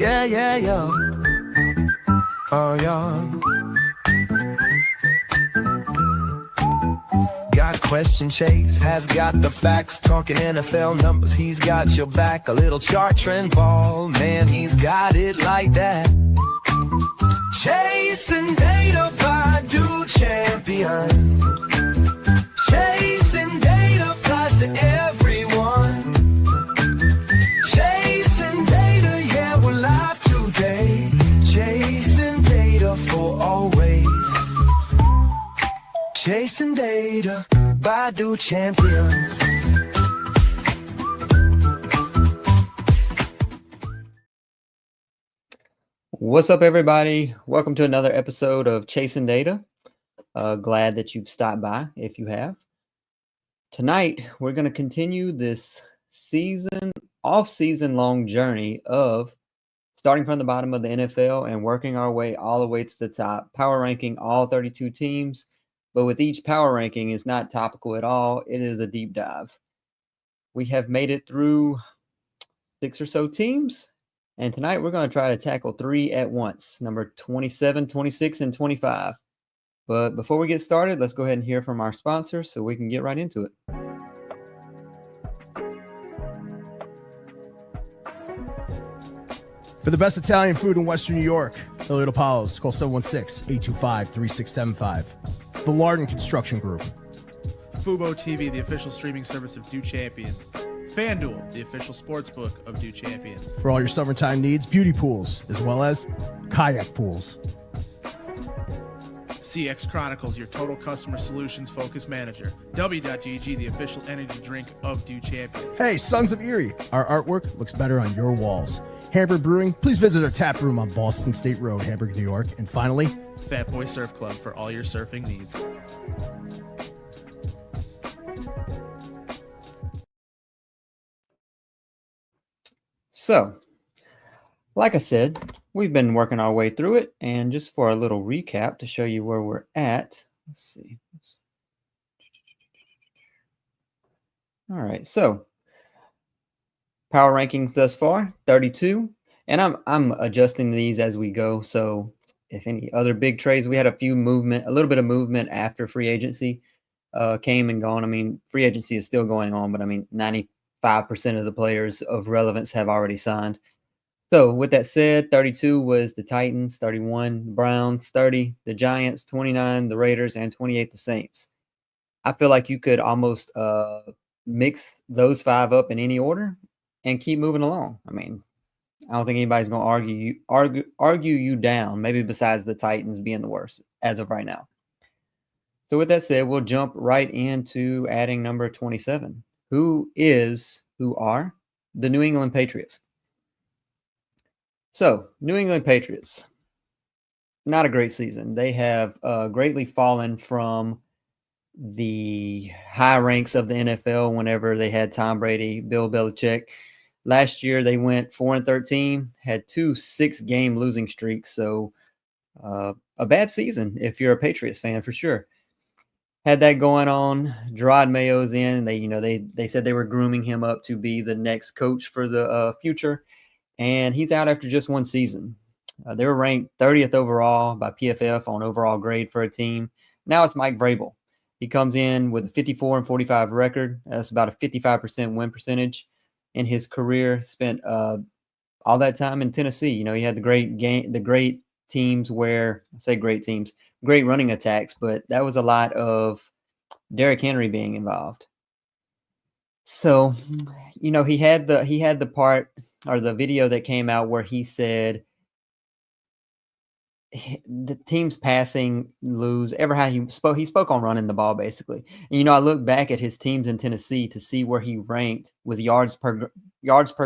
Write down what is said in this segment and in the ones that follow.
Yeah, yeah, yeah. Oh, yeah. Got question Chase, has got the facts, talking NFL numbers, he's got your back. A little chart trend ball, man, he's got it like that. Chasing data by do champions. Chasing data applies to everyone. Chasing data, yeah, we're live today. Chasing data for always. Chasing data by do champions. What's up, everybody? Welcome to another episode of Chasing Data. Glad that you've stopped by, if you have. Tonight, we're going to continue this off-season long journey of starting from the bottom of the NFL and working our way all the way to the top, power ranking all 32 teams. But with each power ranking, it's not topical at all. It is a deep dive. We have made it through 6 or so teams. And tonight we're going to try to tackle 3 at once, number 27, 26, and 25. But before we get started, let's go ahead and hear from our sponsors so we can get right into it. For the best Italian food in Western New York, Elliot Apollo's, call 716-825-3675. The Lardon Construction Group. Fubo TV, the official streaming service of Do Champions. FanDuel, the official sportsbook of Do Champions. For all your summertime needs, beauty pools, as well as kayak pools. CX Chronicles, your total customer solutions focused manager. W.GG, the official energy drink of Do Champions. Hey, Sons of Erie, our artwork looks better on your walls. Hamburg Brewing, please visit our tap room on Boston State Road, Hamburg, New York. And finally, Fat Boy Surf Club for all your surfing needs. So, like I said, we've been working our way through it, and just for a little recap to show you where we're at, let's see. All right, so power rankings thus far, 32, and I'm adjusting these as we go. So, if any other big trades, we had a little bit of movement after free agency came and gone. I mean, free agency is still going on, but I mean, 95% of the players of relevance have already signed. So with that said, 32 was the Titans, 31 the Browns, 30 the Giants, 29 the Raiders, and 28 the Saints. I feel like you could almost mix those 5 up in any order and keep moving along. I mean, I don't think anybody's going to argue you down, maybe besides the Titans being the worst as of right now. So with that said, we'll jump right into adding number 27. Who are the New England Patriots? So, New England Patriots, not a great season. They have greatly fallen from the high ranks of the NFL whenever they had Tom Brady, Bill Belichick. Last year, they went 4-13, had 2 6-game losing streaks. So, a bad season if you're a Patriots fan for sure. Had that going on. Gerard Mayo's in. They said they were grooming him up to be the next coach for the future, and he's out after just 1 season. They were ranked 30th overall by PFF on overall grade for a team. Now it's Mike Vrabel. He comes in with a 54-45 record. That's about a 55% win percentage in his career. Spent all that time in Tennessee. You know, he had the great teams where I say great teams. Great running attacks, but that was a lot of Derrick Henry being involved. So, you know, he had the part or the video that came out where he said the team's passing lose ever how he spoke on running the ball basically. And, you know, I look back at his teams in Tennessee to see where he ranked with yards per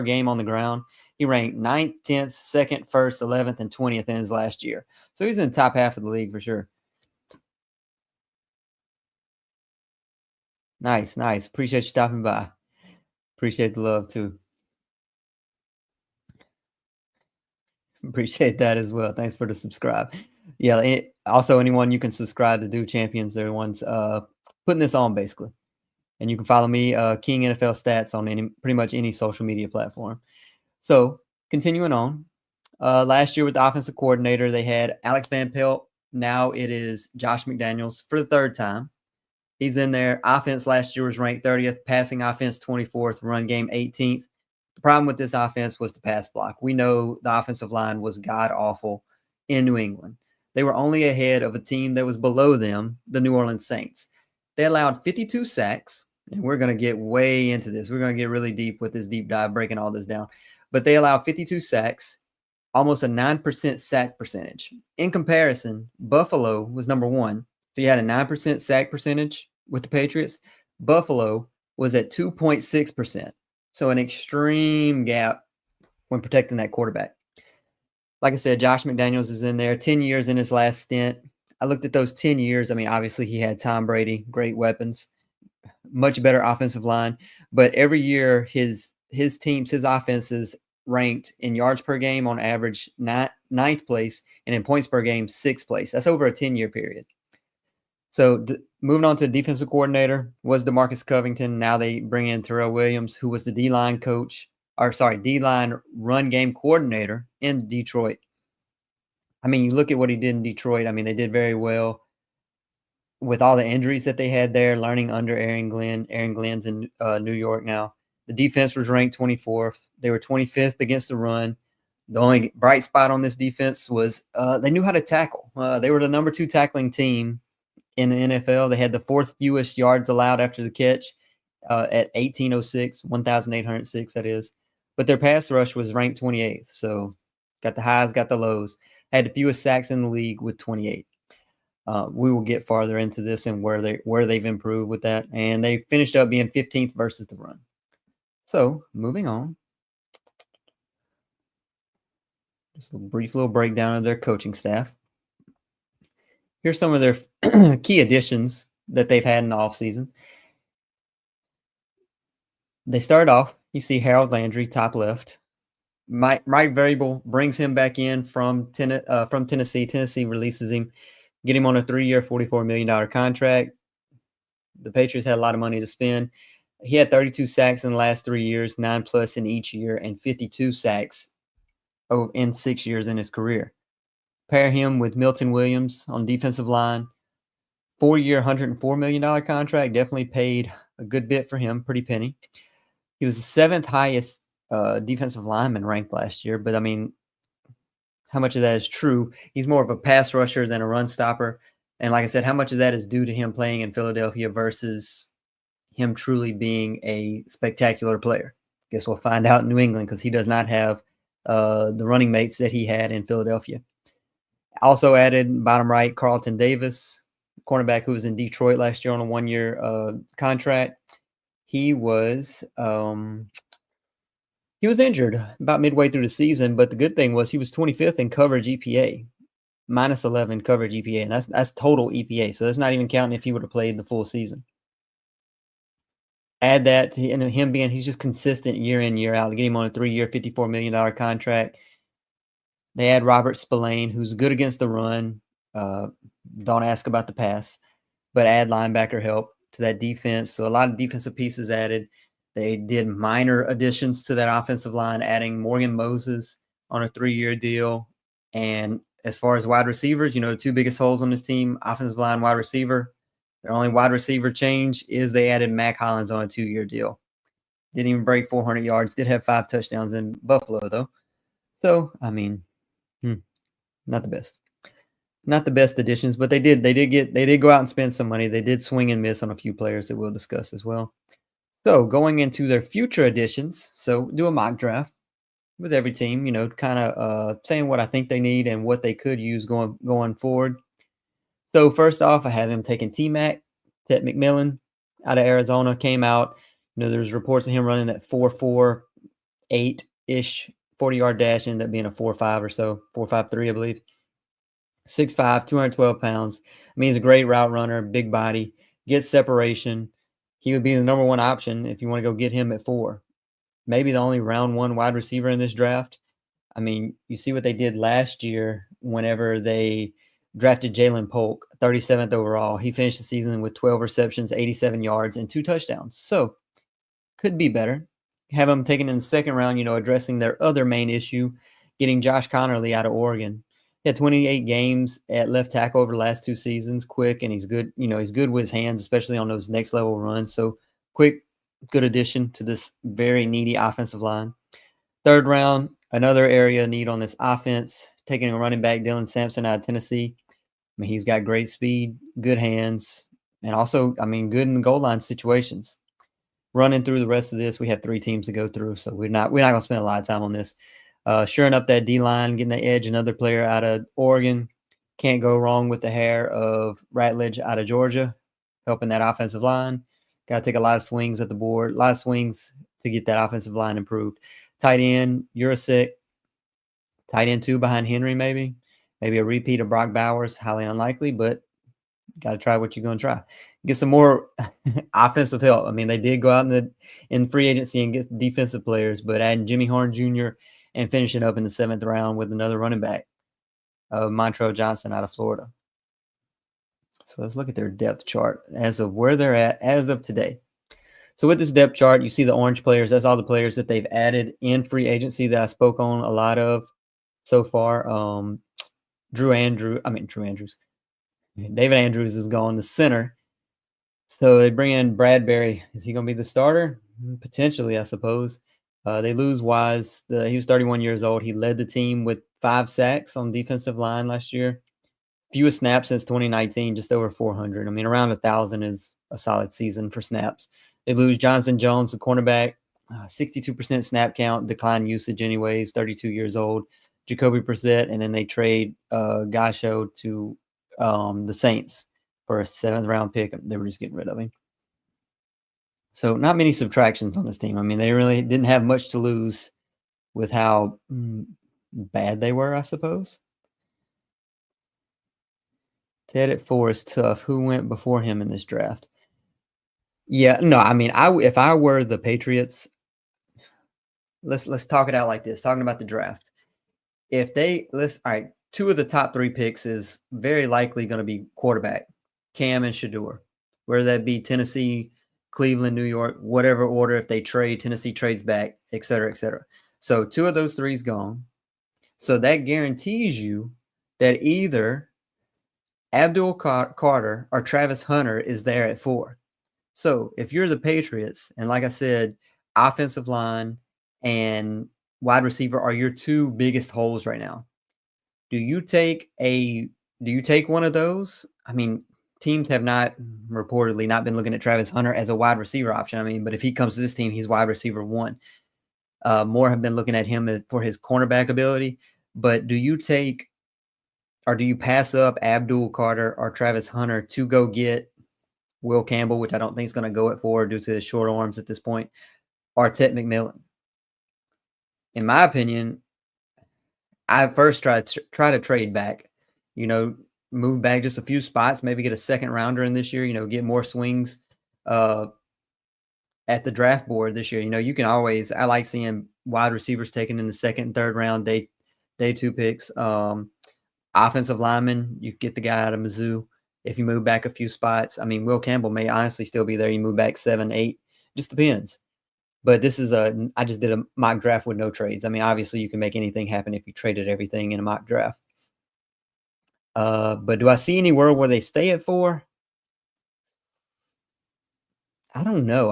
game on the ground. He ranked 9th, 10th, 2nd, 1st, 11th, and 20th in his last year. So he's in the top half of the league for sure. Nice. Appreciate you stopping by. Appreciate the love too. Appreciate that as well. Thanks for the subscribe. Yeah, also anyone you can subscribe to Do Champions. They're the ones putting this on basically. And you can follow me, King NFL Stats, on pretty much any social media platform. So continuing on, Last year with the offensive coordinator, they had Alex Van Pelt. Now it is Josh McDaniels for the third time. He's in there. Offense last year was ranked 30th, passing offense 24th, run game 18th. The problem with this offense was the pass block. We know the offensive line was god-awful in New England. They were only ahead of a team that was below them, the New Orleans Saints. They allowed 52 sacks, and we're going to get way into this. We're going to get really deep with this deep dive, breaking all this down. But they allowed 52 sacks, almost a 9% sack percentage. In comparison, Buffalo was number one. So you had a 9% sack percentage with the Patriots. Buffalo was at 2.6%. So an extreme gap when protecting that quarterback. Like I said, Josh McDaniels is in there, 10 years in his last stint. I looked at those 10 years. I mean, obviously he had Tom Brady, great weapons, much better offensive line. But every year his teams, his offenses ranked in yards per game on average ninth place, and in points per game, sixth place. That's over a 10-year period. So moving on to defensive coordinator was DeMarcus Covington. Now they bring in Terrell Williams, who was the D-line D-line run game coordinator in Detroit. I mean, you look at what he did in Detroit. I mean, they did very well with all the injuries that they had there, learning under Aaron Glenn. Aaron Glenn's in New York now. The defense was ranked 24th. They were 25th against the run. The only bright spot on this defense was they knew how to tackle. They were the number 2 tackling team in the NFL. They had the 4th fewest yards allowed after the catch at 1,806, that is. But their pass rush was ranked 28th. So got the highs, got the lows. Had the fewest sacks in the league with 28. We will get farther into this and where they've improved with that. And they finished up being 15th versus the run. So moving on. Just a brief little breakdown of their coaching staff. Here's some of their key additions that they've had in the offseason. They start off, you see Harold Landry, top left. Mike Vrabel brings him back in from Tennessee. Tennessee releases him, get him on a 3-year, $44 million contract. The Patriots had a lot of money to spend. He had 32 sacks in the last 3 years, 9+ in each year, and 52 sacks in 6 years in his career. Pair him with Milton Williams on defensive line. 4-year, $104 million contract. Definitely paid a good bit for him, pretty penny. He was the 7th highest defensive lineman ranked last year, but I mean, how much of that is true? He's more of a pass rusher than a run stopper. And like I said, how much of that is due to him playing in Philadelphia versus him truly being a spectacular player? Guess we'll find out in New England, because he does not have the running mates that he had in Philadelphia. Also added, bottom right, Carlton Davis, cornerback who was in Detroit last year on a 1-year contract. He was injured about midway through the season, but the good thing was he was 25th in coverage EPA, -11 coverage EPA, and that's total EPA. So that's not even counting if he would have played the full season. Add that to him being, he's just consistent year in, year out. To get him on a 3-year, $54 million contract. They add Robert Spillane, who's good against the run. Don't ask about the pass, but add linebacker help to that defense. So a lot of defensive pieces added. They did minor additions to that offensive line, adding Morgan Moses on a 3-year deal. And as far as wide receivers, the 2 biggest holes on this team, offensive line, wide receiver. Their only wide receiver change is they added Mac Hollins on a 2-year deal. Didn't even break 400 yards. Did have 5 touchdowns in Buffalo, though. So, I mean, not the best. Not the best additions, but they did go out and spend some money. They did swing and miss on a few players that we'll discuss as well. So going into their future additions, so do a mock draft with every team, kind of saying what I think they need and what they could use going forward. So first off, I have him taking T-Mac, Ted McMillan out of Arizona, came out. There's reports of him running that 4.48-ish 40-yard dash, ended up being a 4.5 or so, 4.53, I believe. 6'5", 212 pounds. I mean, he's a great route runner, big body, gets separation. He would be the number 1 option if you want to go get him at 4. Maybe the only round 1 wide receiver in this draft. I mean, you see what they did last year whenever they drafted Jalen Polk, 37th overall. He finished the season with 12 receptions, 87 yards, and 2 touchdowns. So, could be better. Have them taken in the 2nd round, addressing their other main issue, getting Josh Connerly out of Oregon. He had 28 games at left tackle over the last 2 seasons, quick, and he's good. He's good with his hands, especially on those next level runs. So quick, good addition to this very needy offensive line. 3rd round, another area of need on this offense, taking a running back, Dylan Sampson out of Tennessee. I mean, he's got great speed, good hands, and also, good in the goal line situations. Running through the rest of this, we have 3 teams to go through, so we're not going to spend a lot of time on this. Shoring up that D-line, getting the edge, another player out of Oregon. Can't go wrong with the hair of Ratledge out of Georgia, helping that offensive line. Got to take a lot of swings at the board, a lot of swings to get that offensive line improved. Tight end, Urasek. Tight end 2 behind Henry, maybe. Maybe a repeat of Brock Bowers, highly unlikely, but got to try what you're going to try. Get some more offensive help. I mean, they did go out in free agency and get defensive players, but adding Jimmy Horn Jr. and finishing up in the 7th round with another running back, Montrell Johnson out of Florida. So let's look at their depth chart as of where they're at as of today. So with this depth chart, you see the orange players. That's all the players that they've added in free agency that I spoke on a lot of so far. David Andrews is gone, the center. So they bring in Bradbury. Is he going to be the starter? Potentially, I suppose. They lose Wise. He was 31 years old. He led the team with 5 sacks on defensive line last year. Fewest snaps since 2019, just over 400. Around 1,000 is a solid season for snaps. They lose Johnson Jones, the cornerback. 62% snap count, decline usage anyways, 32 years old. Jacoby Brissett, and then they trade Gasho to the Saints for a 7th round pick. They were just getting rid of him. So not many subtractions on this team. They really didn't have much to lose with how bad they were, I suppose. Ted at 4 is tough. Who went before him in this draft? Yeah, no, if I were the Patriots, let's talk it out like this, talking about the draft. All right, 2 of the top 3 picks is very likely going to be quarterback, Cam and Shador, whether that be Tennessee, Cleveland, New York, whatever order. If they trade, Tennessee trades back, et cetera, et cetera. So 2 of those 3 is gone. So that guarantees you that either Abdul Carter or Travis Hunter is there at 4. So if you're the Patriots, and like I said, offensive line and wide receiver are your 2 biggest holes right now. Do you take one of those? Teams have reportedly not been looking at Travis Hunter as a wide receiver option. But if he comes to this team, he's wide receiver 1. More have been looking at him for his cornerback ability. But do you pass up Abdul Carter or Travis Hunter to go get Will Campbell, which I don't think is going to go at 4 due to his short arms at this point, or Ted McMillan? In my opinion, I first try to trade back, move back just a few spots, maybe get a 2nd rounder in this year, get more swings at the draft board this year. You can always, I like seeing wide receivers taken in the 2nd and 3rd round, day 2 picks. Offensive lineman, you get the guy out of Mizzou. If you move back a few spots, Will Campbell may honestly still be there. You move back 7, 8, just depends. But I just did a mock draft with no trades. Obviously you can make anything happen if you traded everything in a mock draft. But do I see any world where they stay at 4? I don't know.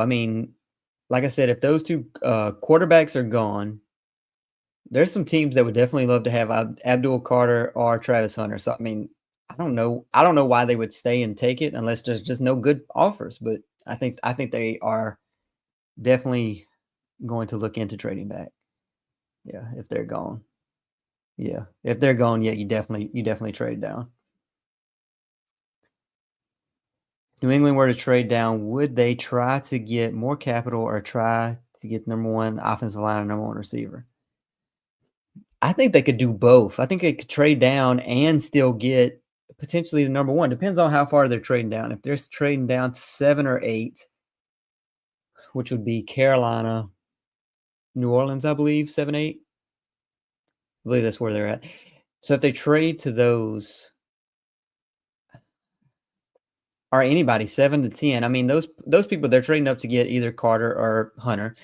Like I said, if those 2 quarterbacks are gone, there's some teams that would definitely love to have Abdul Carter or Travis Hunter. So, I don't know. I don't know why they would stay and take it unless there's just no good offers. But I think they are definitely going to look into trading back. Yeah, if they're gone. Yeah, if they're gone, yeah, you definitely trade down. New England were to trade down, would they try to get more capital or try to get number 1 offensive line and number 1 receiver? I think they could do both. I think they could trade down and still get potentially the number 1. Depends on how far they're trading down. If they're trading down to 7 or 8, which would be Carolina, New Orleans, I believe, 7, 8. I believe that's where they're at. So if they trade to those, or anybody, 7 to 10, those people, they're trading up to get either Carter or Hunter.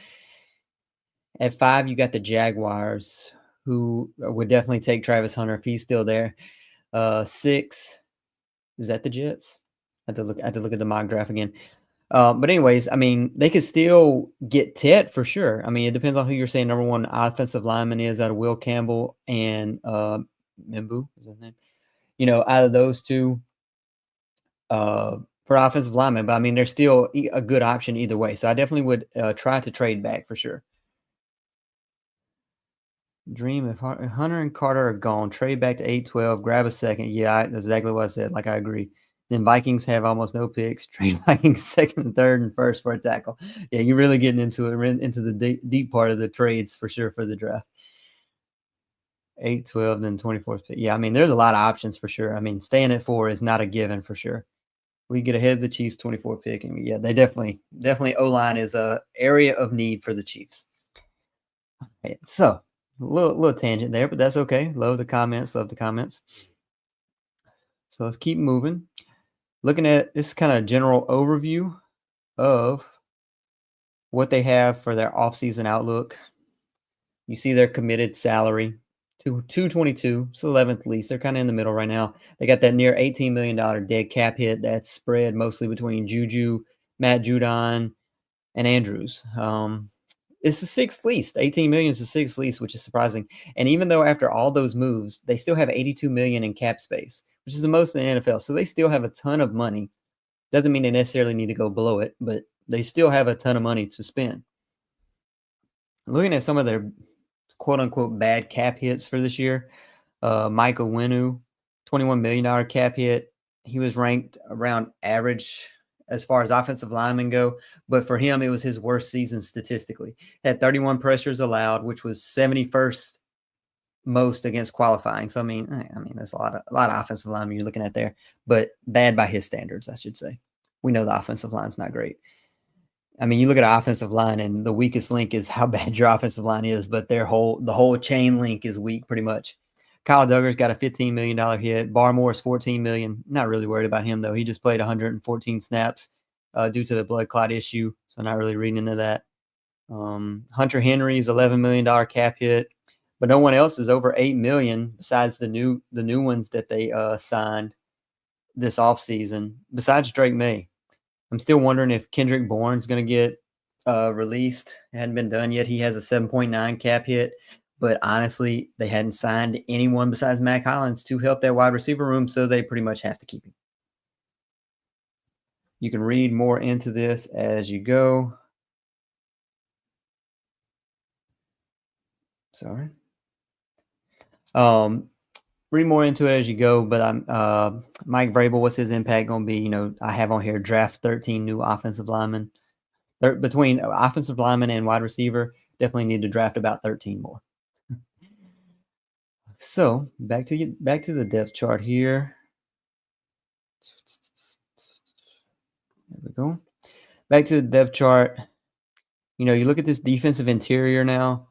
At 5, you got the Jaguars, who would definitely take Travis Hunter if he's still there. 6, is that the Jets? I have to look at the mock draft again. But anyways, I mean, they could still get Tet for sure. I mean, it depends on who you're saying number one offensive lineman is out of Will Campbell and Mimbu, is that his name? You know, out of those two for offensive lineman. But I mean, they're still a good option either way. So I definitely would try to trade back for sure. Dream if Hunter and Carter are gone, trade back to 8-12, grab a second. Yeah, that's exactly what I said. Like, I agree. Then Vikings have almost no picks. Trade Vikings second and third and first for a tackle. Yeah, you're really getting into it, into the deep part of the trades for sure for the draft. 8-12, then 24th pick. Yeah, I mean, there's a lot of options for sure. I mean, staying at 4 is not a given for sure. We get ahead of the Chiefs 24 pick, and yeah, they definitely O-line is a area of need for the Chiefs. Right, so a little tangent there, but that's okay. Love the comments. So let's keep moving. Looking at this kind of general overview of what they have for their offseason outlook. You see their committed salary, $222, it's 11th least. They're kind of in the middle right now. They got that near $18 million dead cap hit that's spread mostly between Juju, Matt Judon, and Andrews. It's the 6th least. 18 million is the 6th least, which is surprising. And even though after all those moves, they still have 82 million in cap space, which is the most in the NFL. So they still have a ton of money. Doesn't mean they necessarily need to go below it, but they still have a ton of money to spend. Looking at some of their quote unquote bad cap hits for this year, Michael Winu, $21 million cap hit. He was ranked around average as far as offensive linemen go, but for him, it was his worst season statistically. Had 31 pressures allowed, which was 71st most against qualifying. So I mean, there's a lot of offensive linemen you're looking at there, but bad by his standards, I should say. We know the offensive line's not great. I mean, you look at an offensive line, and the weakest link is how bad your offensive line is, but the whole chain link is weak pretty much. Kyle Duggar's got a $15 million hit. Barmore's $14 million. Not really worried about him, though. He just played 114 snaps due to the blood clot issue, so not really reading into that. Hunter Henry's $11 million cap hit, but no one else is over $8 million besides the new ones that they signed this offseason, besides Drake May. I'm still wondering if Kendrick Bourne's going to get released. It hadn't been done yet. He has a 7.9 cap hit. But honestly, they hadn't signed anyone besides Mac Hollins to help that wide receiver room, so they pretty much have to keep him. You can read more into this as you go. Sorry. Read more into it as you go, but I'm Mike Vrabel, what's his impact going to be? You know, I have on here draft 13 new offensive linemen. Between offensive lineman and wide receiver, definitely need to draft about 13 more. So back to the depth chart here. There we go. Back to the depth chart. You know, you look at this defensive interior now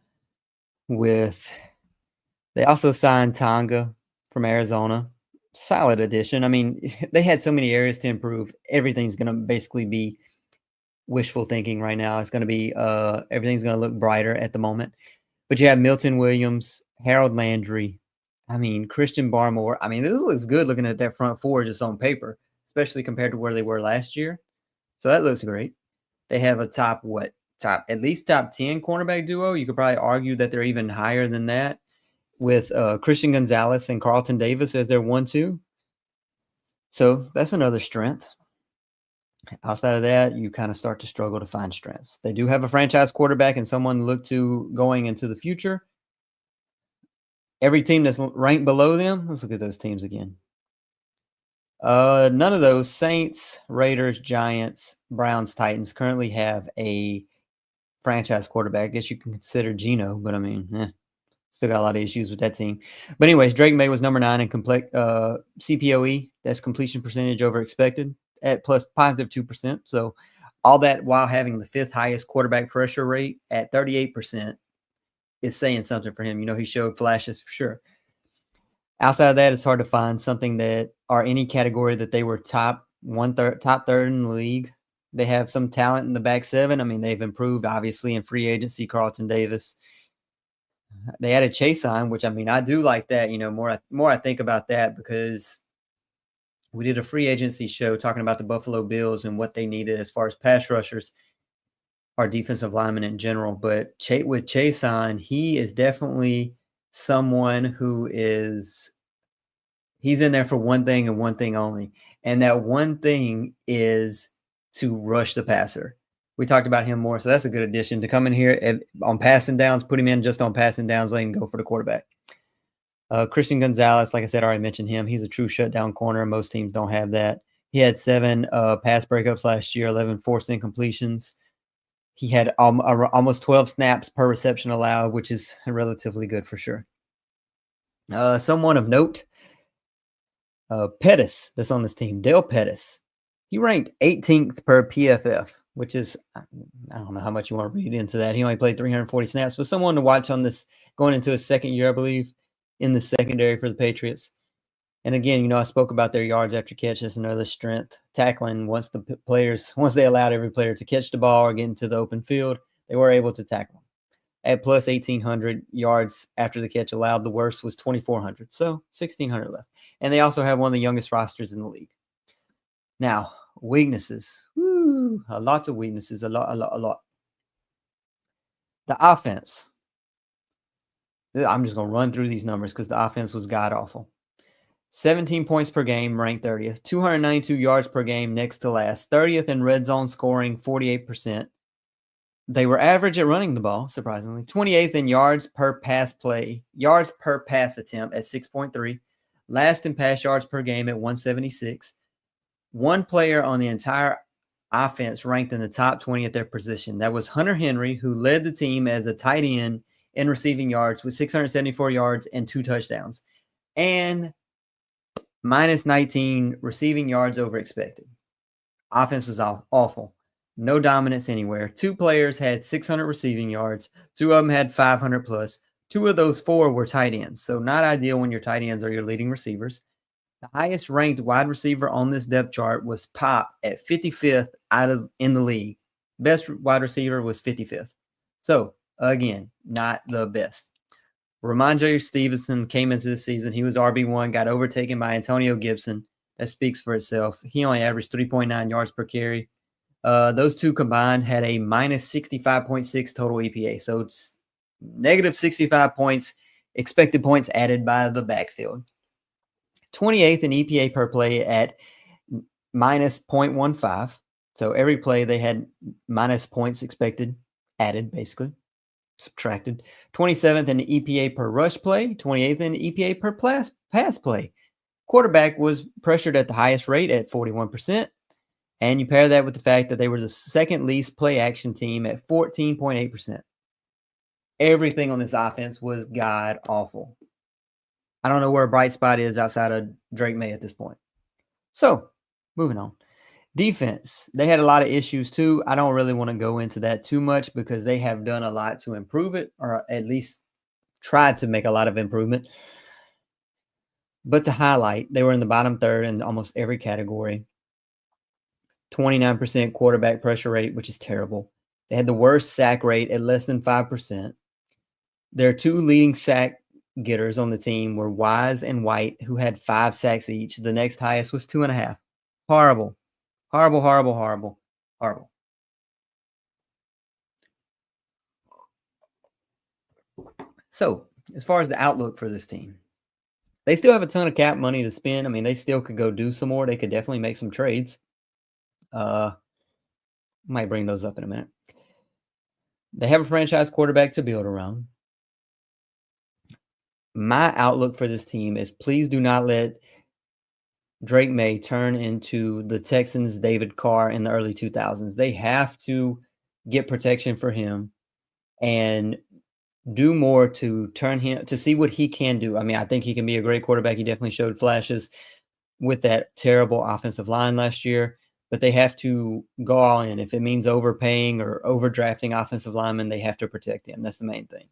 they also signed Tonga from Arizona. Solid addition. I mean, they had so many areas to improve. Everything's going to basically be wishful thinking right now. It's going to be everything's going to look brighter at the moment. But you have Milton Williams, Harold Landry, Christian Barmore. This looks good looking at that front four just on paper, especially compared to where they were last year. So that looks great. They have a top 10 cornerback duo. You could probably argue that they're even higher than that with Christian Gonzalez and Carlton Davis as their 1-2. So that's another strength. Outside of that, you kind of start to struggle to find strengths. They do have a franchise quarterback and someone to look to going into the future. Every team that's ranked below them, let's look at those teams again. None of those, Saints, Raiders, Giants, Browns, Titans, currently have a franchise quarterback. I guess you can consider Geno, but still got a lot of issues with that team. But anyways, Drake May was number 9 in CPOE. That's completion percentage over expected at plus positive 2%. So all that while having the 5th highest quarterback pressure rate at 38% is saying something for him. You know, he showed flashes for sure. Outside of that, it's hard to find something that or any category that they were top third in the league. They have some talent in the back 7. They've improved obviously in free agency. Carlton Davis, They added Chase on, which, I mean, I do like that. More I think about that because we did a free agency show talking about the Buffalo Bills and what they needed as far as pass rushers, our defensive linemen in general. But with Chase on, he is definitely someone who he's in there for one thing and one thing only. And that one thing is to rush the passer. We talked about him more, so that's a good addition to come in here on passing downs, put him in just on passing downs, let him go for the quarterback. Christian Gonzalez, like I said, I already mentioned him. He's a true shutdown corner. Most teams don't have that. He had 7 pass breakups last year, 11 forced incompletions. He had almost 12 snaps per reception allowed, which is relatively good for sure. Someone of note, Pettis, that's on this team, Dale Pettis. He ranked 18th per PFF, which is, I don't know how much you want to read into that. He only played 340 snaps, but someone to watch on this going into his second year, I believe, in the secondary for the Patriots. And again, I spoke about their yards after catch as another strength. Tackling, once they allowed every player to catch the ball or get into the open field, they were able to tackle them. At plus 1,800 yards after the catch allowed, the worst was 2,400. So 1,600 left. And they also have one of the youngest rosters in the league. Now, weaknesses. Lots of weaknesses. A lot. The offense. I'm just going to run through these numbers because the offense was god-awful. 17 points per game, ranked 30th. 292 yards per game, next to last. 30th in red zone scoring, 48%. They were average at running the ball, surprisingly. 28th in yards per pass attempt at 6.3. Last in pass yards per game at 176. One player on the entire offense ranked in the top 20 at their position. That was Hunter Henry, who led the team as a tight end in receiving yards with 674 yards and 2 touchdowns. And minus 19 receiving yards over expected. Offense is awful. No dominance anywhere. 2 players had 600 receiving yards. 2 of them had 500 plus. 2 of those 4 were tight ends. So not ideal when your tight ends are your leading receivers. The highest ranked wide receiver on this depth chart was Pop at 55th in the league. Best wide receiver was 55th. So again, not the best. Ramondre Stevenson came into the season. He was RB1, got overtaken by Antonio Gibson. That speaks for itself. He only averaged 3.9 yards per carry. Those 2 combined had a minus 65.6 total EPA. So it's negative 65 points, expected points added by the backfield. 28th in EPA per play at minus 0.15. So every play they had minus points expected added, basically. Subtracted. 27th in EPA per rush play, 28th in EPA per pass play. Quarterback was pressured at the highest rate at 41%. And you pair that with the fact that they were the second least play action team at 14.8%. Everything on this offense was god awful. I don't know where a bright spot is outside of Drake May at this point. So, moving on. Defense, they had a lot of issues too. I don't really want to go into that too much because they have done a lot to improve it, or at least tried to make a lot of improvement. But to highlight, they were in the bottom third in almost every category. 29% quarterback pressure rate, which is terrible. They had the worst sack rate at less than 5%. Their 2 leading sack getters on the team were Wise and White, who had 5 sacks each. The next highest was 2.5. Horrible. Horrible. So, as far as the outlook for this team, they still have a ton of cap money to spend. I mean, they still could go do some more. They could definitely make some trades. Might bring those up in a minute. They have a franchise quarterback to build around. My outlook for this team is please do not let Drake May turn into the Texans' David Carr in the early 2000s. They have to get protection for him and do more to turn him to see what he can do. I mean, I think he can be a great quarterback. He definitely showed flashes with that terrible offensive line last year, but they have to go all in. If it means overpaying or overdrafting offensive linemen, they have to protect him. That's the main thing.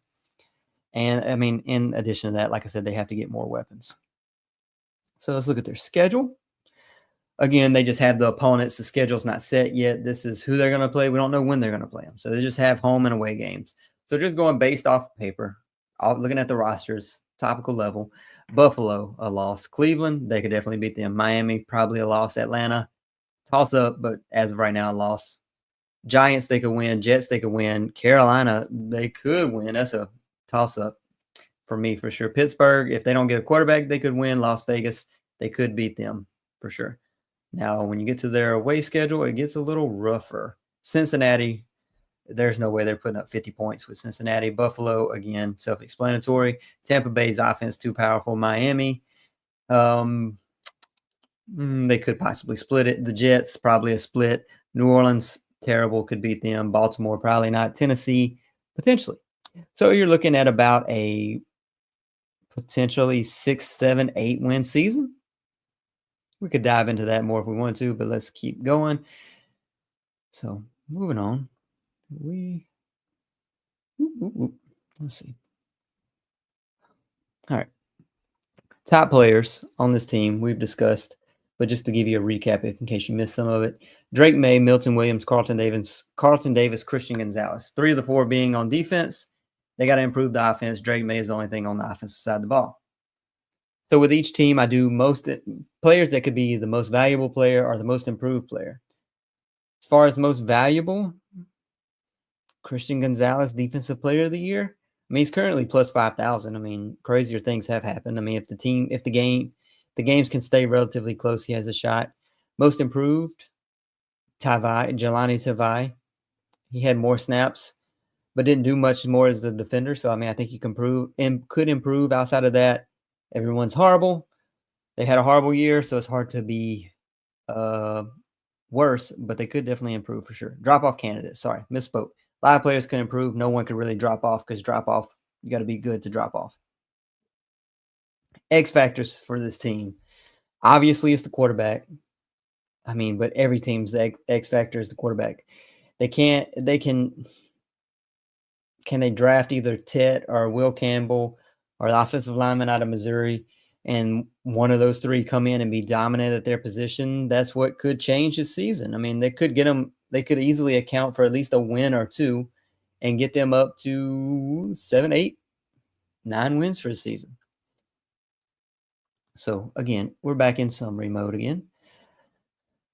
And I mean, in addition to that, like I said, they have to get more weapons. So let's look at their schedule. Again, they just have the opponents. The schedule's not set yet. This is who they're going to play. We don't know when they're going to play them. So they just have home and away games. So just going based off paper, looking at the rosters, topical level. Buffalo, a loss. Cleveland, they could definitely beat them. Miami, probably a loss. Atlanta, toss up, but as of right now, a loss. Giants, they could win. Jets, they could win. Carolina, they could win. That's a toss up for me for sure. Pittsburgh, if they don't get a quarterback, they could win. Las Vegas, they could beat them for sure. Now, when you get to their away schedule, it gets a little rougher. Cincinnati, there's no way they're putting up 50 points with Cincinnati. Buffalo, again, self-explanatory. Tampa Bay's offense too powerful. Miami, they could possibly split it. The Jets, probably a split. New Orleans, terrible, could beat them. Baltimore, probably not. Tennessee, potentially. So you're looking at about a potentially 6, 7, 8 win season. We could dive into that more if we want to, but let's keep going. So moving on. Let's see. All right. Top players on this team we've discussed, but just to give you a recap in case you missed some of it. Drake May, Milton Williams, Carlton Davis, Christian Gonzalez. 3 of the 4 being on defense. They got to improve the offense. Drake May is the only thing on the offensive side of the ball. So with each team, I do most players that could be the most valuable player or the most improved player. As far as most valuable, Christian Gonzalez, Defensive Player of the Year. I mean, he's currently plus 5,000. I mean, crazier things have happened. I mean, if the games can stay relatively close, he has a shot. Most improved, Jelani Tavai. He had more snaps, but didn't do much more as a defender. So, I mean, I think he could improve. Outside of that, everyone's horrible. They had a horrible year, so it's hard to be worse, but they could definitely improve for sure. Drop-off candidates. Sorry, misspoke. A lot of players can improve. No one can really drop off because drop-off, you got to be good to drop off. X factors for this team. Obviously, it's the quarterback. I mean, but every team's X factor is the quarterback. Can they draft either Tet or Will Campbell or the offensive lineman out of Missouri, and one of those 3 come in and be dominant at their position? That's what could change this season. I mean, they could easily account for at least a win or 2 and get them up to 7, 8, 9 wins for the season. So, again, we're back in summary mode again.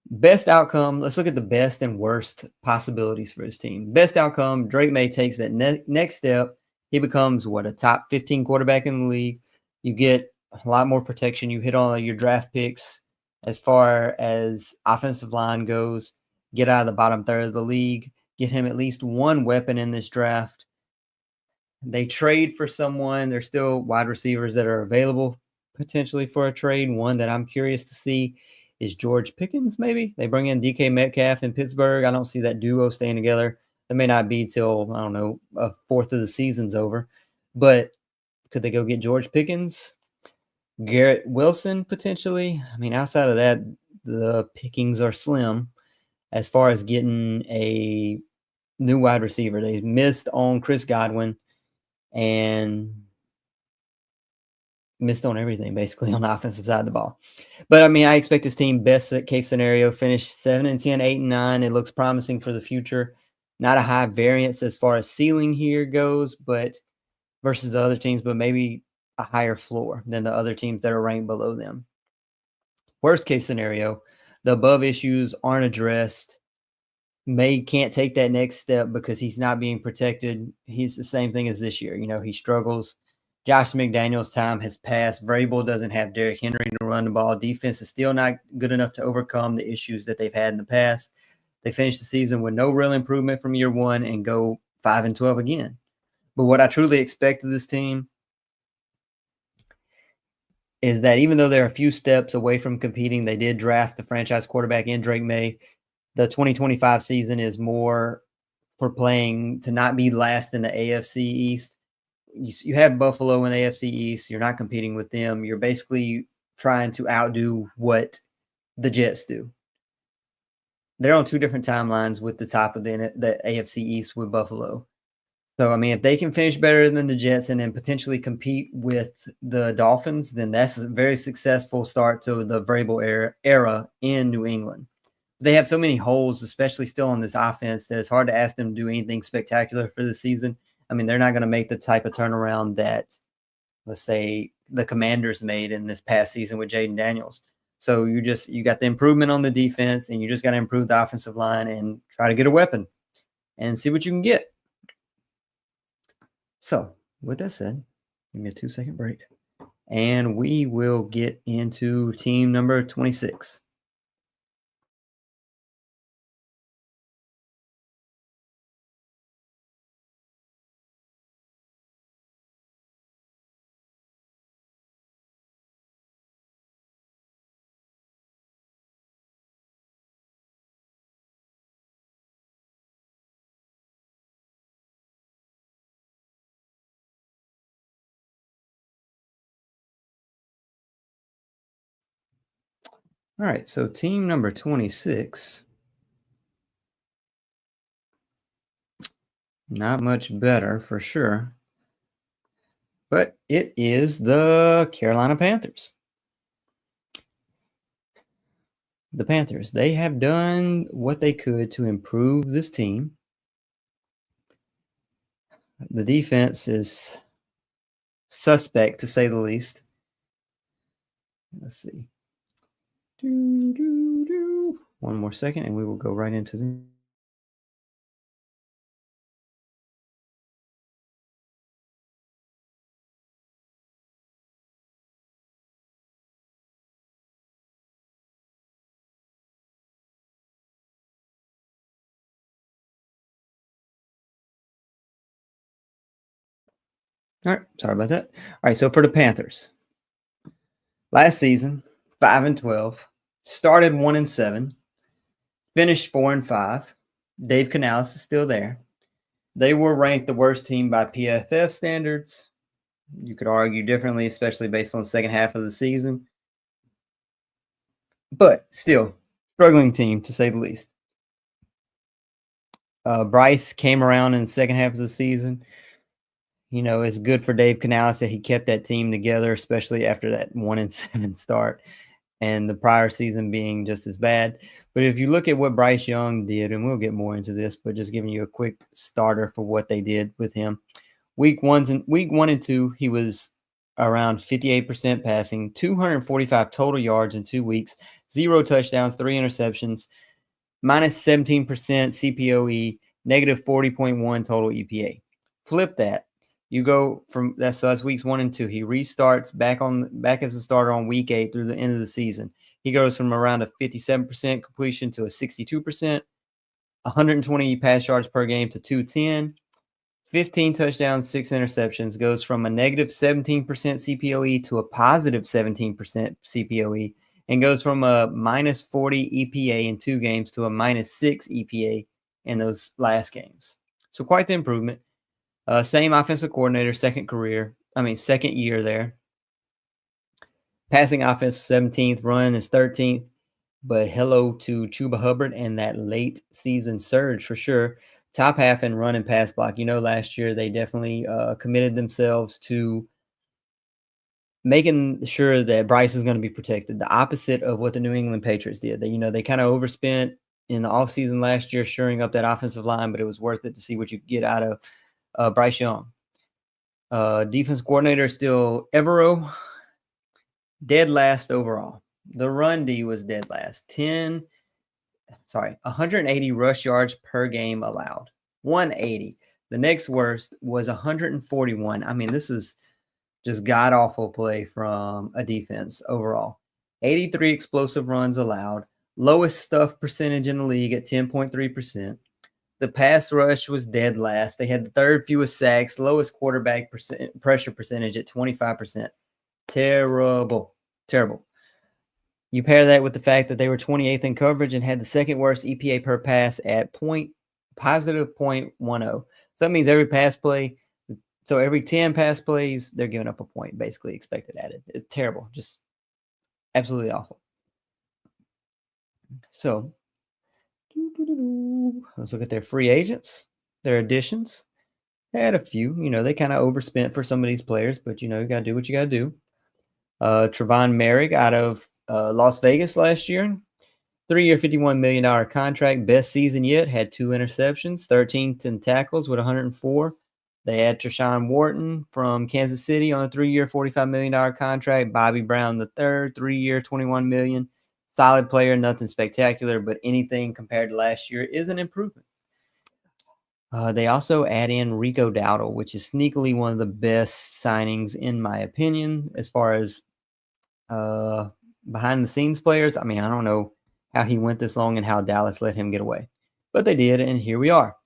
Best outcome, let's look at the best and worst possibilities for his team. Best outcome, Drake May takes that next step. He becomes, a top 15 quarterback in the league. You get a lot more protection. You hit all of your draft picks as far as offensive line goes. Get out of the bottom third of the league. Get him at least one weapon in this draft. They trade for someone. There's still wide receivers that are available potentially for a trade. One that I'm curious to see is George Pickens, maybe. They bring in DK Metcalf in Pittsburgh. I don't see that duo staying together. It may not be till, I don't know, a fourth of the season's over. But could they go get George Pickens? Garrett Wilson, potentially? I mean, outside of that, the pickings are slim as far as getting a new wide receiver. They missed on Chris Godwin and missed on everything basically on the offensive side of the ball. But I mean, I expect this team, best case scenario, finish 7-10, 8-9. It looks promising for the future. Not a high variance as far as ceiling here goes, but versus the other teams, but maybe a higher floor than the other teams that are ranked below them. Worst case scenario, the above issues aren't addressed. May can't take that next step because he's not being protected. He's the same thing as this year. You know, he struggles. Josh McDaniels' time has passed. Vrabel doesn't have Derrick Henry to run the ball. Defense is still not good enough to overcome the issues that they've had in the past. They finished the season with no real improvement from year 1 and go 5-12 again. But what I truly expect of this team is that even though they're a few steps away from competing, they did draft the franchise quarterback in Drake May. The 2025 season is more for playing to not be last in the AFC East. You have Buffalo in the AFC East. You're not competing with them. You're basically trying to outdo what the Jets do. They're on 2 different timelines with the top of the AFC East with Buffalo. So, I mean, if they can finish better than the Jets and then potentially compete with the Dolphins, then that's a very successful start to the Vrabel era in New England. They have so many holes, especially still on this offense, that it's hard to ask them to do anything spectacular for the season. I mean, they're not going to make the type of turnaround that, let's say, the Commanders made in this past season with Jaden Daniels. So you got the improvement on the defense, and you just got to improve the offensive line and try to get a weapon and see what you can get. So with that said, give me a 2-second break, and we will get into team number 26. All right, so team number 26. Not much better for sure. But it is the Carolina Panthers. The Panthers, they have done what they could to improve this team. The defense is suspect, to say the least. Let's see. One more second, and we will go right into the... All right, sorry about that. All right, so for the Panthers, last season, 5-12, started 1-7, finished 4-5. Dave Canales is still there. They were ranked the worst team by PFF standards. You could argue differently, especially based on the second half of the season. But still, struggling team, to say the least. Bryce came around in the second half of the season. You know, it's good for Dave Canales that he kept that team together, especially after that 1-7 start and the prior season being just as bad. But if you look at what Bryce Young did, and we'll get more into this, but just giving you a quick starter for what they did with him. Week 1 and 2, he was around 58% passing, 245 total yards in 2 weeks, 0 touchdowns, 3 interceptions, minus 17% CPOE, negative 40.1 total EPA. Flip that. You go from that's weeks 1 and 2. He restarts back as a starter on week 8 through the end of the season. He goes from around a 57% completion to a 62%, 120 pass yards per game to 210, 15 touchdowns, 6 interceptions, goes from a negative 17% CPOE to a positive 17% CPOE, and goes from a minus 40 EPA in 2 games to a minus 6 EPA in those last games. So quite the improvement. Same offensive coordinator, second year there. Passing offense 17th, run is 13th. But hello to Chuba Hubbard and that late season surge for sure. Top half in run and pass block. You know, last year they definitely committed themselves to making sure that Bryce is going to be protected. The opposite of what the New England Patriots did. They kind of overspent in the offseason last year, shoring up that offensive line, but it was worth it to see what you could get out of Bryce Young. Defense coordinator still Evero, dead last overall. The run D was dead last. 180 rush yards per game allowed. 180. The next worst was 141. I mean, this is just god-awful play from a defense overall. 83 explosive runs allowed. Lowest stuff percentage in the league at 10.3%. The pass rush was dead last. They had the third fewest sacks, lowest quarterback pressure percentage at 25%. Terrible. You pair that with the fact that they were 28th in coverage and had the second worst EPA per pass at positive 0.10. So that means every 10 pass plays, they're giving up a point, basically expected added. It's terrible. Just absolutely awful. So let's look at their free agents, their additions. They had a few. They kind of overspent for some of these players, but you got to do what you got to do. Trevon Merrick out of Las Vegas last year. 3-year, $51 million contract. Best season yet. Had 2 interceptions, 13 tackles with 104. They add Treshaun Wharton from Kansas City on a 3-year, $45 million contract. Bobby Brown III, 3-year, $21 million. Solid player, nothing spectacular, but anything compared to last year is an improvement. They also add in Rico Dowdle, which is sneakily one of the best signings, in my opinion, as far as behind-the-scenes players. I mean, I don't know how he went this long and how Dallas let him get away. But they did, and here we are.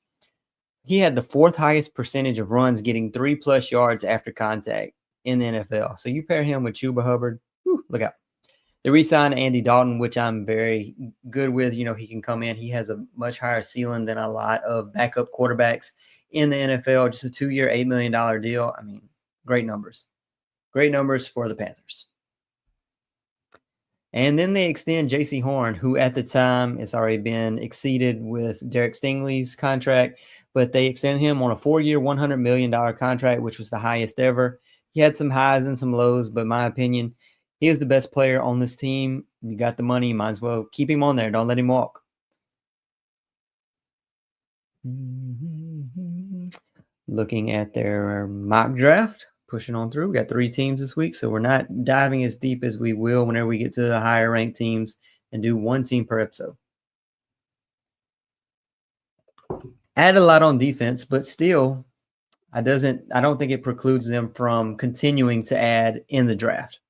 He had the 4th highest percentage of runs getting 3+ yards after contact in the NFL. So you pair him with Chuba Hubbard, look out. They re-signed Andy Dalton, which I'm very good with. He can come in. He has a much higher ceiling than a lot of backup quarterbacks in the NFL. Just a 2-year, $8 million deal. I mean, great numbers. Great numbers for the Panthers. And then they extend J.C. Horn, who at the time has already been exceeded with Derek Stingley's contract, but they extended him on a 4-year, $100 million contract, which was the highest ever. He had some highs and some lows, but in my opinion, he is the best player on this team. You got the money, you might as well keep him on there. Don't let him walk. Looking at their mock draft, pushing on through. We got 3 teams this week, so we're not diving as deep as we will whenever we get to the higher ranked teams and do 1 team per episode. Add a lot on defense, but still, I don't think it precludes them from continuing to add in the draft.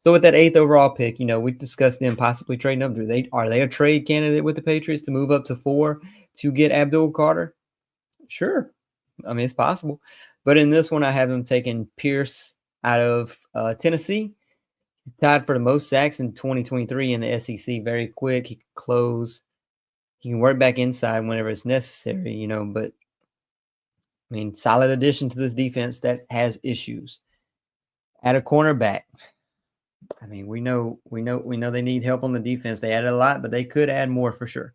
So with that 8th overall pick, we discussed them possibly trading up. Are they a trade candidate with the Patriots to move up to 4 to get Abdul Carter? Sure. I mean, it's possible. But in this one, I have them taking Pierce out of Tennessee. He's tied for the most sacks in 2023 in the SEC. Very quick. He can close. He can work back inside whenever it's necessary, but I mean, solid addition to this defense that has issues. At a cornerback, I mean, we know they need help on the defense. They added a lot, but they could add more for sure.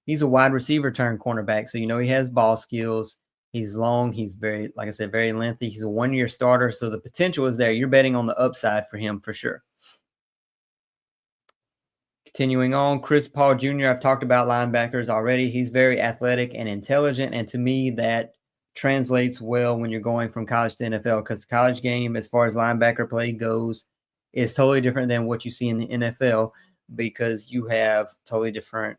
He's a wide receiver turned cornerback, so he has ball skills. He's long. He's very, like I said, very lengthy. He's a 1-year starter, so the potential is there. You're betting on the upside for him for sure. Continuing on, Chris Paul Jr., I've talked about linebackers already. He's very athletic and intelligent, and to me, that translates well when you're going from college to NFL, because the college game, as far as linebacker play goes, is totally different than what you see in the NFL, because you have totally different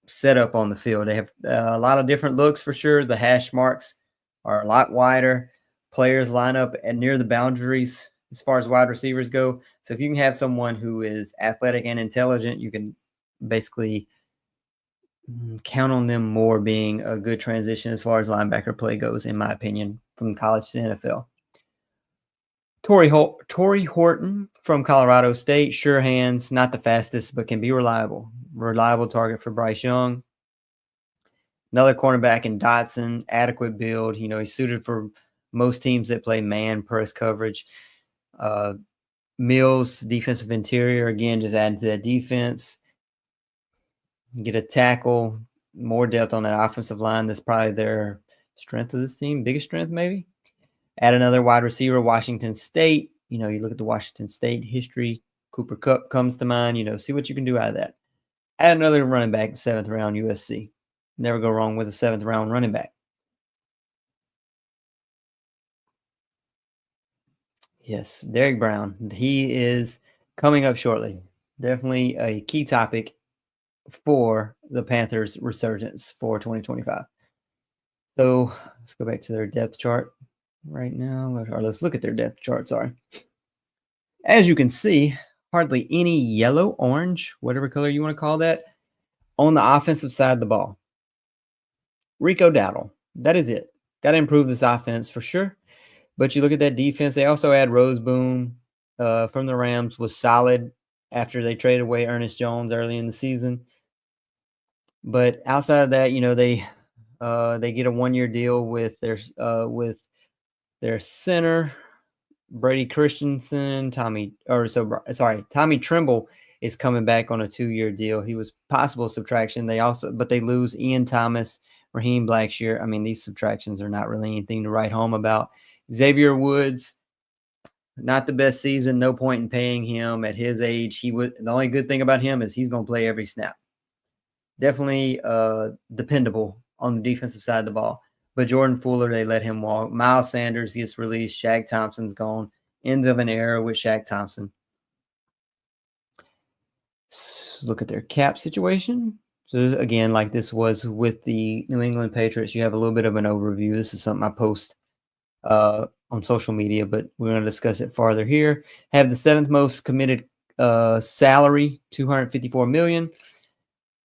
setup on the field. They have a lot of different looks for sure. The hash marks are a lot wider. Players line up at near the boundaries as far as wide receivers go. So if you can have someone who is athletic and intelligent, you can basically count on them more being a good transition as far as linebacker play goes, in my opinion, from college to NFL. Torrey Horton from Colorado State, sure hands, not the fastest, but can be reliable. Reliable target for Bryce Young. Another cornerback in Dotson, adequate build. He's suited for most teams that play man press coverage. Mills, defensive interior, again, just adding to that defense. Get a tackle, more depth on that offensive line. That's probably their strength of this team, biggest strength maybe. Add another wide receiver, Washington State. You look at the Washington State history. Cooper Kupp comes to mind. See what you can do out of that. Add another running back, 7th round, USC. Never go wrong with a 7th round running back. Yes, Derek Brown. He is coming up shortly. Definitely a key topic for the Panthers' resurgence for 2025. So let's go back to their depth chart right now. Or let's look at their depth chart, sorry. As you can see, hardly any yellow, orange, whatever color you want to call that, on the offensive side of the ball. Rico Dowdle. That is it. Got to improve this offense for sure. But you look at that defense, they also had Roseboom from the Rams, was solid after they traded away Ernest Jones early in the season. But outside of that, they get a 1-year deal with their center, Brady Christensen. Tommy Tremble is coming back on a 2-year deal. He was possible subtraction. But they lose Ian Thomas, Raheem Blackshear. I mean, these subtractions are not really anything to write home about. Xavier Woods, not the best season. No point in paying him at his age. The only good thing about him is he's going to play every snap. Definitely dependable on the defensive side of the ball. But Jordan Fuller, they let him walk. Miles Sanders gets released. Shaq Thompson's gone. End of an era with Shaq Thompson. Let's look at their cap situation. So again, like this was with the New England Patriots, you have a little bit of an overview. This is something I post on social media, but we're going to discuss it farther here. Have the 7th most committed salary, $254 million.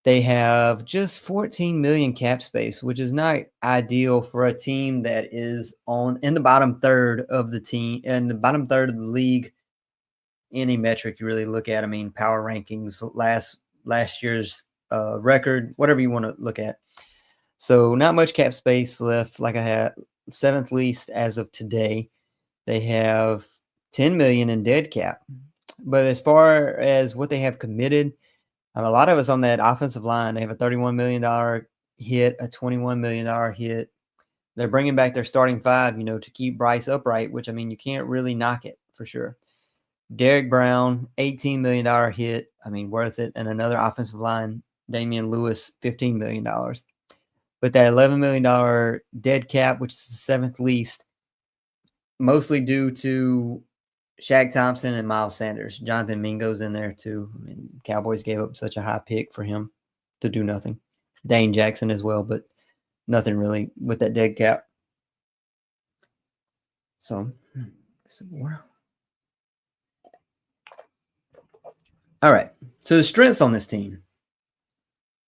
They have just 14 million cap space, which is not ideal for a team that is in the bottom third of the team, in the bottom third of the league. Any metric you really look at, I mean, power rankings, last year's record, whatever you want to look at. So not much cap space left. Like I had 7th least as of today. They have 10 million in dead cap. But as far as what they have committed, a lot of it's on that offensive line. They have a $31 million hit, a $21 million hit. They're bringing back their starting 5, to keep Bryce upright, which, I mean, you can't really knock it for sure. Derek Brown, $18 million hit. I mean, worth it. And another offensive line, Damian Lewis, $15 million. But that $11 million dead cap, which is the 7th least, mostly due to Shaq Thompson and Miles Sanders. Jonathan Mingo's in there too. I mean, Cowboys gave up such a high pick for him to do nothing. Dane Jackson as well, but nothing really with that dead cap. So all right. So the strengths on this team.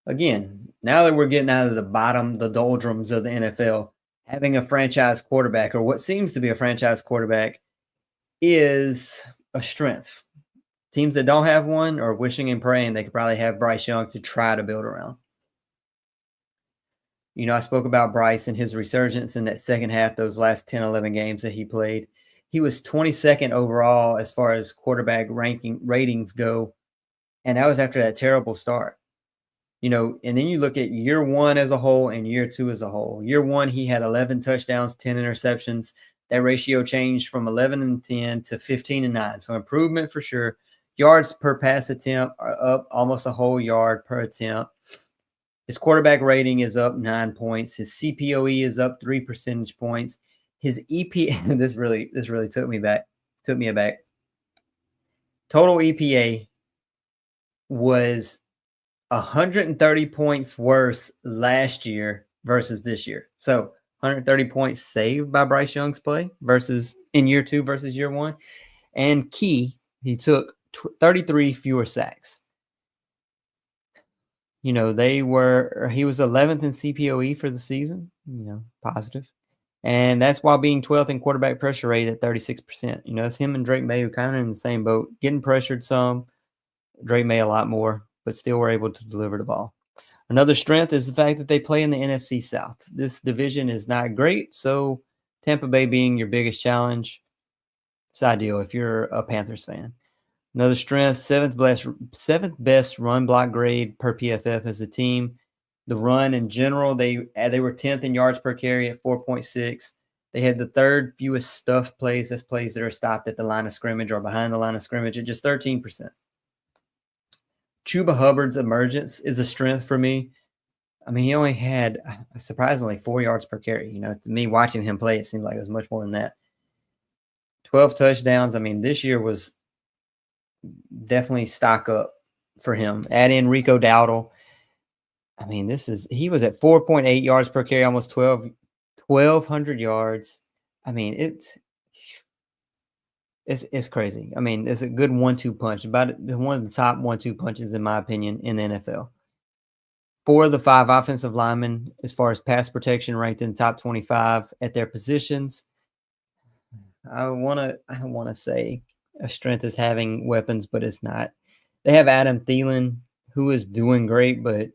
Again, now that we're getting out of the doldrums of the NFL, having a franchise quarterback, or what seems to be a franchise quarterback, is a strength. Teams that don't have one are wishing and praying they could probably have Bryce Young to try to build around. I spoke about Bryce and his resurgence in that second half, those last 10, 11 games that he played. He was 22nd overall as far as quarterback ratings go, and that was after that terrible start. And then you look at year 1 as a whole and year 2 as a whole. Year 1, he had 11 touchdowns, 10 interceptions. That ratio changed from 11 and 10 to 15 and 9. So improvement for sure. Yards per pass attempt are up almost a whole yard per attempt. His quarterback rating is up 9 points. His CPOE is up 3 percentage points. His EPA, this really took me aback. Total EPA was 130 points worse last year versus this year. So 130 points saved by Bryce Young's play versus in year 2 versus year 1. And he took 33 fewer sacks. He was 11th in CPOE for the season, positive. And that's while being 12th in quarterback pressure rate at 36%. It's him and Drake May who kind of in the same boat, getting pressured some. Drake May a lot more, but still were able to deliver the ball. Another strength is the fact that they play in the NFC South. This division is not great, so Tampa Bay being your biggest challenge, it's ideal if you're a Panthers fan. Another strength, seventh best run block grade per PFF as a team. The run in general, they were 10th in yards per carry at 4.6. They had the 3rd fewest stuff plays. That's plays that are stopped at the line of scrimmage or behind the line of scrimmage at just 13%. Chuba Hubbard's emergence is a strength for me. I mean, he only had, surprisingly, 4 yards per carry. To me, watching him play, it seemed like it was much more than that. 12 touchdowns. I mean, this year was definitely stock up for him. Add in Rico Dowdle. I mean, he was at 4.8 yards per carry, almost 1,200 yards. I mean, it's crazy. I mean, it's a good 1-2 punch. About one of the top 1-2 punches, in my opinion, in the NFL. 4 of the 5 offensive linemen, as far as pass protection, ranked in the top 25 at their positions. I want to say a strength is having weapons, but it's not. They have Adam Thielen, who is doing great, but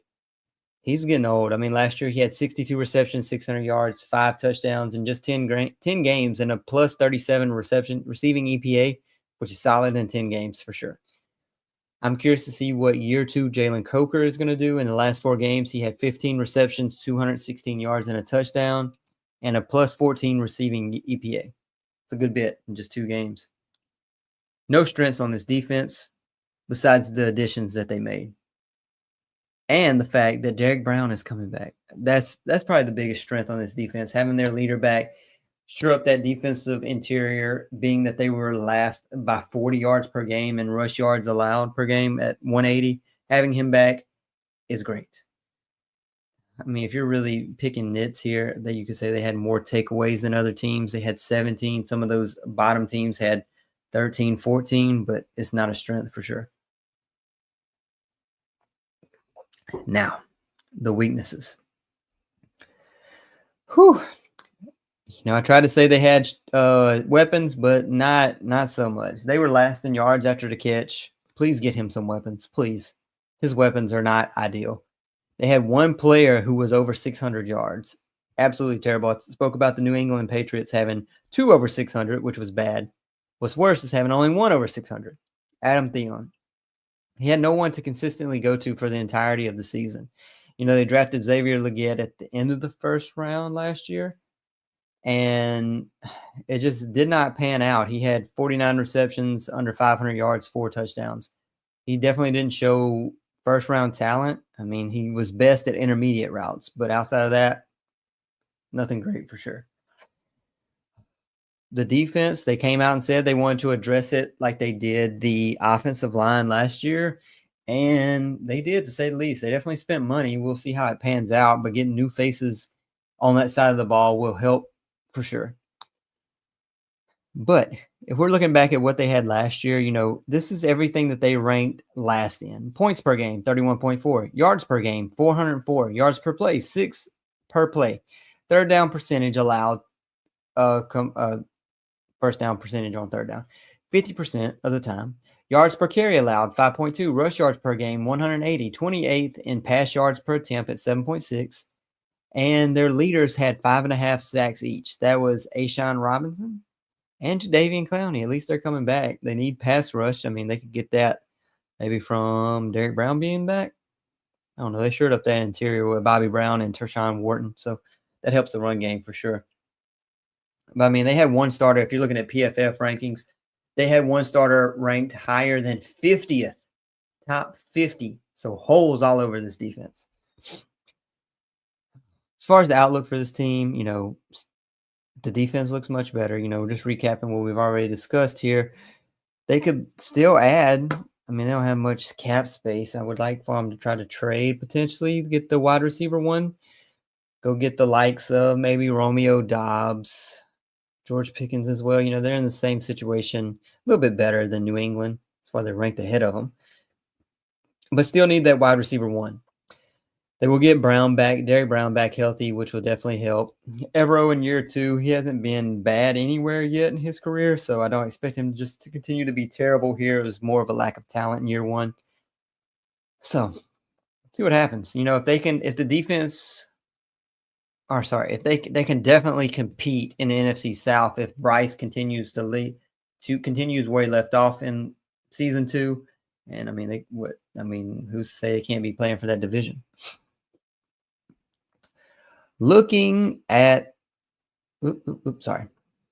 he's getting old. I mean, last year he had 62 receptions, 600 yards, 5 touchdowns, and just 10 games, and a plus 37 receiving EPA, which is solid in 10 games for sure. I'm curious to see what year 2 Jalen Coker is going to do. In the last 4 games, he had 15 receptions, 216 yards, and a touchdown, and a plus 14 receiving EPA. It's a good bit in just 2 games. No strengths on this defense besides the additions that they made. and the fact that Derek Brown is coming back. That's probably the biggest strength on this defense, having their leader back, shore up that defensive interior, being that they were last by 40 yards per game and rush yards allowed per game at 180. Having him back is great. I mean, if you're really picking nits here, that you could say they had more takeaways than other teams. They had 17. Some of those bottom teams had 13, 14, but it's not a strength for sure. Now, the weaknesses. Whew. I tried to say they had weapons, but not so much. They were last in yards after the catch. Please get him some weapons, please. His weapons are not ideal. They had one player who was over 600 yards. Absolutely terrible. I spoke about the New England Patriots having 2 over 600, which was bad. What's worse is having only 1 over 600. Adam Thielen. He had no one to consistently go to for the entirety of the season. They drafted Xavier Legette at the end of the first round last year, and it just did not pan out. He had 49 receptions, under 500 yards, 4 touchdowns. He definitely didn't show first-round talent. I mean, he was best at intermediate routes, but outside of that, nothing great for sure. The defense, they came out and said they wanted to address it like they did the offensive line last year, and they did, to say the least. They definitely spent money. We'll see how it pans out, but getting new faces on that side of the ball will help for sure. But if we're looking back at what they had last year, this is everything that they ranked last in. Points per game, 31.4. Yards per game, 404. Yards per play, 6 per play. Third down percentage allowed, first down percentage on third down, 50% of the time. Yards per carry allowed, 5.2. Rush yards per game, 180. 28th in pass yards per attempt at 7.6. And their leaders had 5.5 sacks each. That was Ashawn Robinson and Jadeveon Clowney. At least they're coming back. They need pass rush. I mean, they could get that maybe from Derek Brown being back. I don't know. They shored up that interior with Bobby Brown and Tershawn Wharton. So that helps the run game for sure. But, I mean, they had one starter. If you're looking at PFF rankings, they had one starter ranked higher than 50th, top 50. So holes all over this defense. As far as the outlook for this team, the defense looks much better. Just recapping what we've already discussed here, they could still add. I mean, they don't have much cap space. I would like for them to try to trade potentially, get the wide receiver one. Go get the likes of maybe Romeo Doubs, George Pickens as well. They're in the same situation, a little bit better than New England. That's why they're ranked ahead of them. But still need that wide receiver one. They will get Brown back, Derek Brown back healthy, which will definitely help. Evero in year 2, he hasn't been bad anywhere yet in his career, so I don't expect him just to continue to be terrible here. It was more of a lack of talent in year 1. So, see what happens. If the defense, if they can definitely compete in the NFC South if Bryce continues continues where he left off in season 2. And who's to say they can't be playing for that division? Looking at,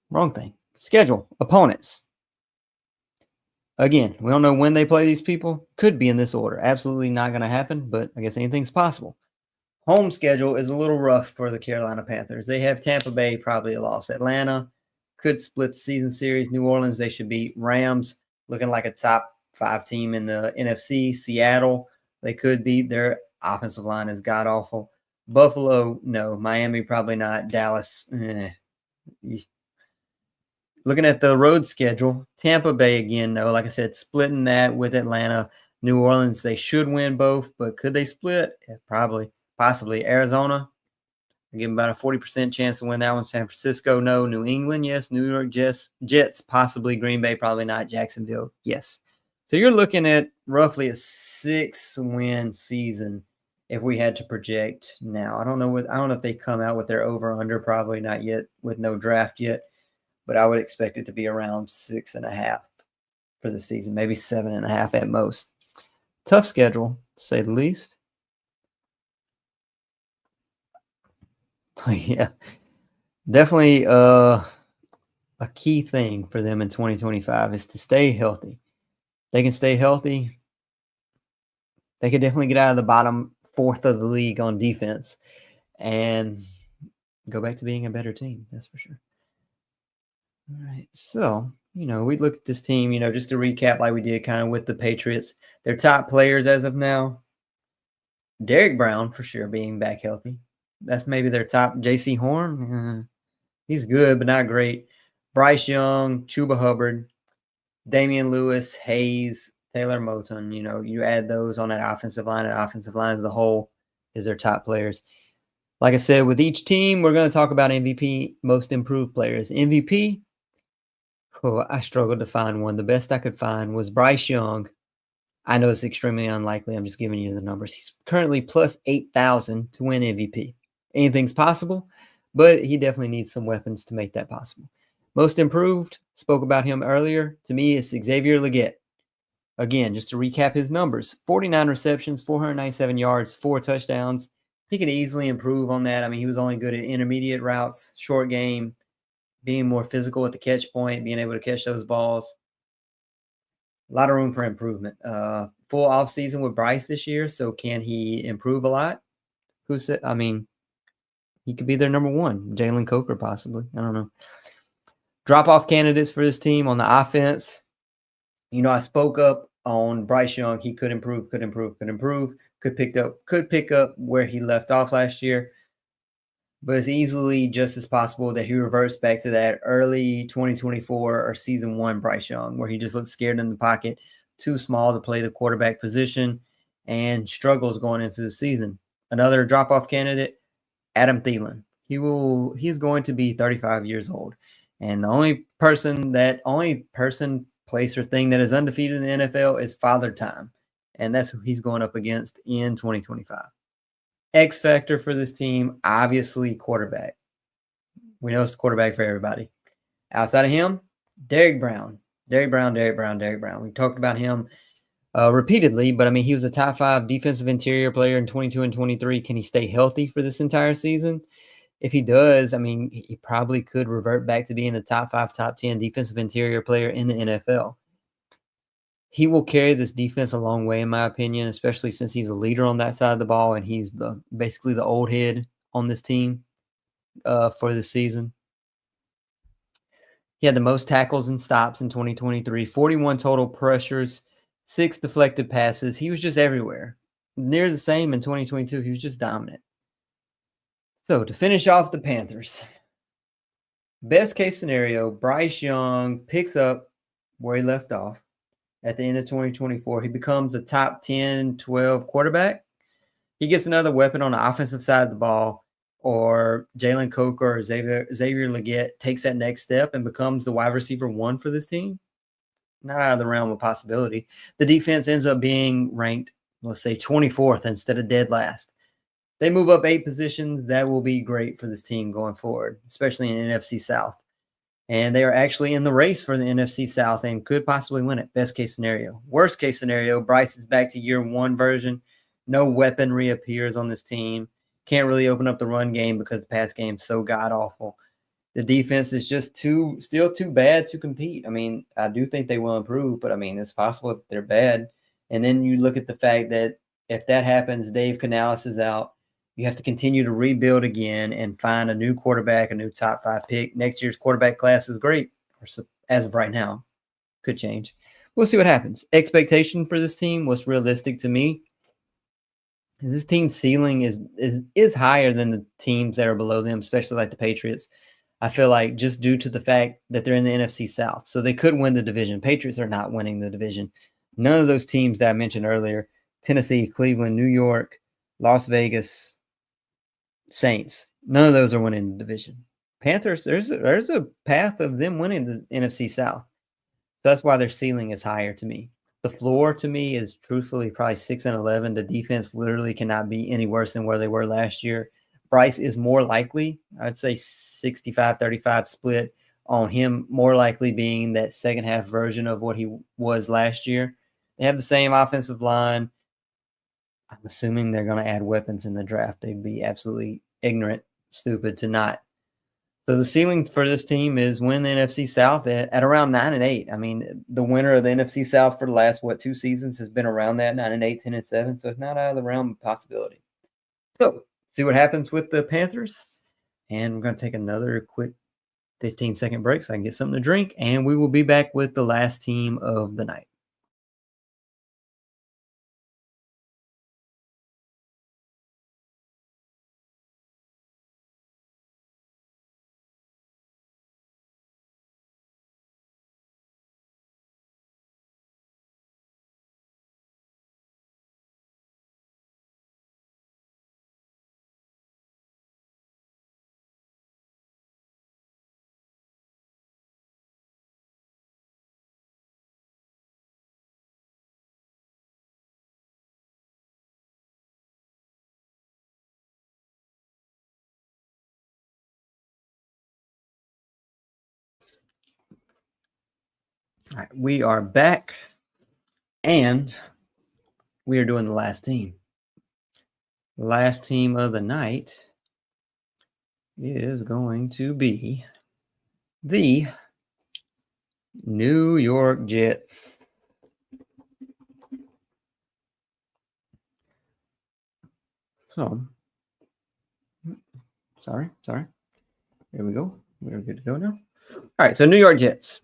wrong thing. Schedule, opponents. Again, we don't know when they play these people. Could be in this order. Absolutely not going to happen, but I guess anything's possible. Home schedule is a little rough for the Carolina Panthers. They have Tampa Bay, probably a loss. Atlanta could split the season series. New Orleans, they should beat. Rams, looking like a top 5 team in the NFC. Seattle, they could beat. Their offensive line is god-awful. Buffalo, no. Miami, probably not. Dallas, Looking at the road schedule, Tampa Bay again, no. Like I said, splitting that with Atlanta. New Orleans, they should win both, but could they split? Yeah, probably. Possibly. Arizona, I give them about a 40% chance to win that one. San Francisco, no. New England, yes. New York Jets, possibly. Green Bay, probably not. Jacksonville, yes. So you're looking at roughly a 6-win season if we had to project now. I don't know if they come out with their over-under, probably not yet, with no draft yet, but I would expect it to be around 6.5 for the season, maybe 7.5 at most. Tough schedule, to say the least. Yeah, definitely a key thing for them in 2025 is to stay healthy. They can stay healthy. They could definitely get out of the bottom 4th of the league on defense and go back to being a better team. That's for sure. All right. So, we look at this team, just to recap like we did kind of with the Patriots. Their top players as of now, Derek Brown for sure being back healthy. That's maybe their top. J.C. Horn, he's good, but not great. Bryce Young, Chuba Hubbard, Damian Lewis, Hayes, Taylor Moton. You add those on that offensive line, and offensive line as a whole is their top players. Like I said, with each team, we're going to talk about MVP, most improved players. MVP, I struggled to find one. The best I could find was Bryce Young. I know it's extremely unlikely. I'm just giving you the numbers. He's currently plus 8,000 to win MVP. Anything's possible, but he definitely needs some weapons to make that possible. Most improved, spoke about him earlier. To me, it's Xavier Legette. Again, just to recap his numbers, 49 receptions, 497 yards, 4 touchdowns. He could easily improve on that. I mean, he was only good at intermediate routes, short game, being more physical at the catch point, being able to catch those balls. A lot of room for improvement. Full offseason with Bryce this year, so can he improve a lot? Who said? I mean, he could be their number one. Jalen Coker, possibly. I don't know. Drop-off candidates for this team on the offense. I spoke up on Bryce Young. He could improve, could pick up where he left off last year. But it's easily just as possible that he reverts back to that early 2024 or season 1 Bryce Young, where he just looks scared in the pocket, too small to play the quarterback position, and struggles going into the season. Another drop-off candidate, Adam Thielen. He's going to be 35 years old. And the only person, place, or thing that is undefeated in the NFL is Father Time. And that's who he's going up against in 2025. X factor for this team, obviously quarterback. We know it's the quarterback for everybody. Outside of him, Derek Brown. We talked about him repeatedly, but I mean, he was a top 5 defensive interior player in 22 and 23. Can he stay healthy for this entire season? If he does, I mean, he probably could revert back to being a top 5, top 10 defensive interior player in the NFL. He will carry this defense a long way, in my opinion, especially since he's a leader on that side of the ball, and he's basically the old head on this team for this season. He had the most tackles and stops in 2023, 41 total pressures, 6 deflected passes. He was just everywhere. Near the same in 2022. He was just dominant. So to finish off the Panthers, best case scenario, Bryce Young picks up where he left off. At the end of 2024, he becomes the top 10, 12 quarterback. He gets another weapon on the offensive side of the ball, or Jalen Coker or Xavier Legette takes that next step and becomes the wide receiver 1 for this team. Not out of the realm of possibility. The defense ends up being ranked, let's say, 24th instead of dead last. They move up 8 positions. That will be great for this team going forward, especially in NFC South. And they are actually in the race for the NFC South and could possibly win it. Best case scenario. Worst case scenario, Bryce is back to year 1 version. No weaponry appears on this team. Can't really open up the run game because the pass game is so god-awful. The defense is just still too bad to compete. I mean, I do think they will improve, but I mean, it's possible that they're bad. And then you look at the fact that if that happens, Dave Canales is out. You have to continue to rebuild again and find a new quarterback, a new top 5 pick. Next year's quarterback class is great, or as of right now. Could change. We'll see what happens. Expectation for this team, what's realistic to me, is this team's ceiling is higher than the teams that are below them, especially like the Patriots. I feel like just due to the fact that they're in the NFC South. So they could win the division. Patriots are not winning the division. None of those teams that I mentioned earlier, Tennessee, Cleveland, New York, Las Vegas, Saints, none of those are winning the division. Panthers, there's a path of them winning the NFC South. So that's why their ceiling is higher to me. The floor to me is truthfully probably 6-11. The defense literally cannot be any worse than where they were last year. Bryce is more likely, I'd say 65-35 split on him, more likely being that second half version of what he was last year. They have the same offensive line. I'm assuming they're going to add weapons in the draft. They'd be absolutely ignorant, stupid to not. So the ceiling for this team is win the NFC South at around 9-8. I mean, the winner of the NFC South for the last, 2 seasons has been around that 9-8, 10-7. So it's not out of the realm of possibility. So, see what happens with the Panthers. And we're going to take another quick 15-second break so I can get something to drink. And we will be back with the last team of the night. All right, we are back, and we are doing the last team. The last team of the night is going to be the New York Jets. So, sorry. There we go. We're good to go now. All right, so New York Jets.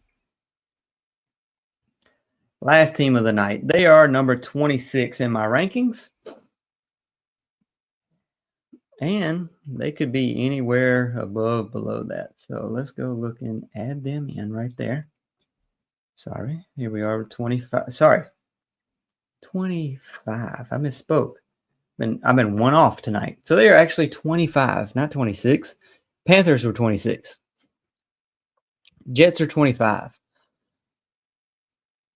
Last team of the night. They are number 26 in my rankings. And they could be anywhere above, below that. So let's go look and add them in right there. Sorry, here we are, 25. Sorry, 25. I misspoke. I've been one off tonight. So they are actually 25, not 26. Panthers were 26. Jets are 25.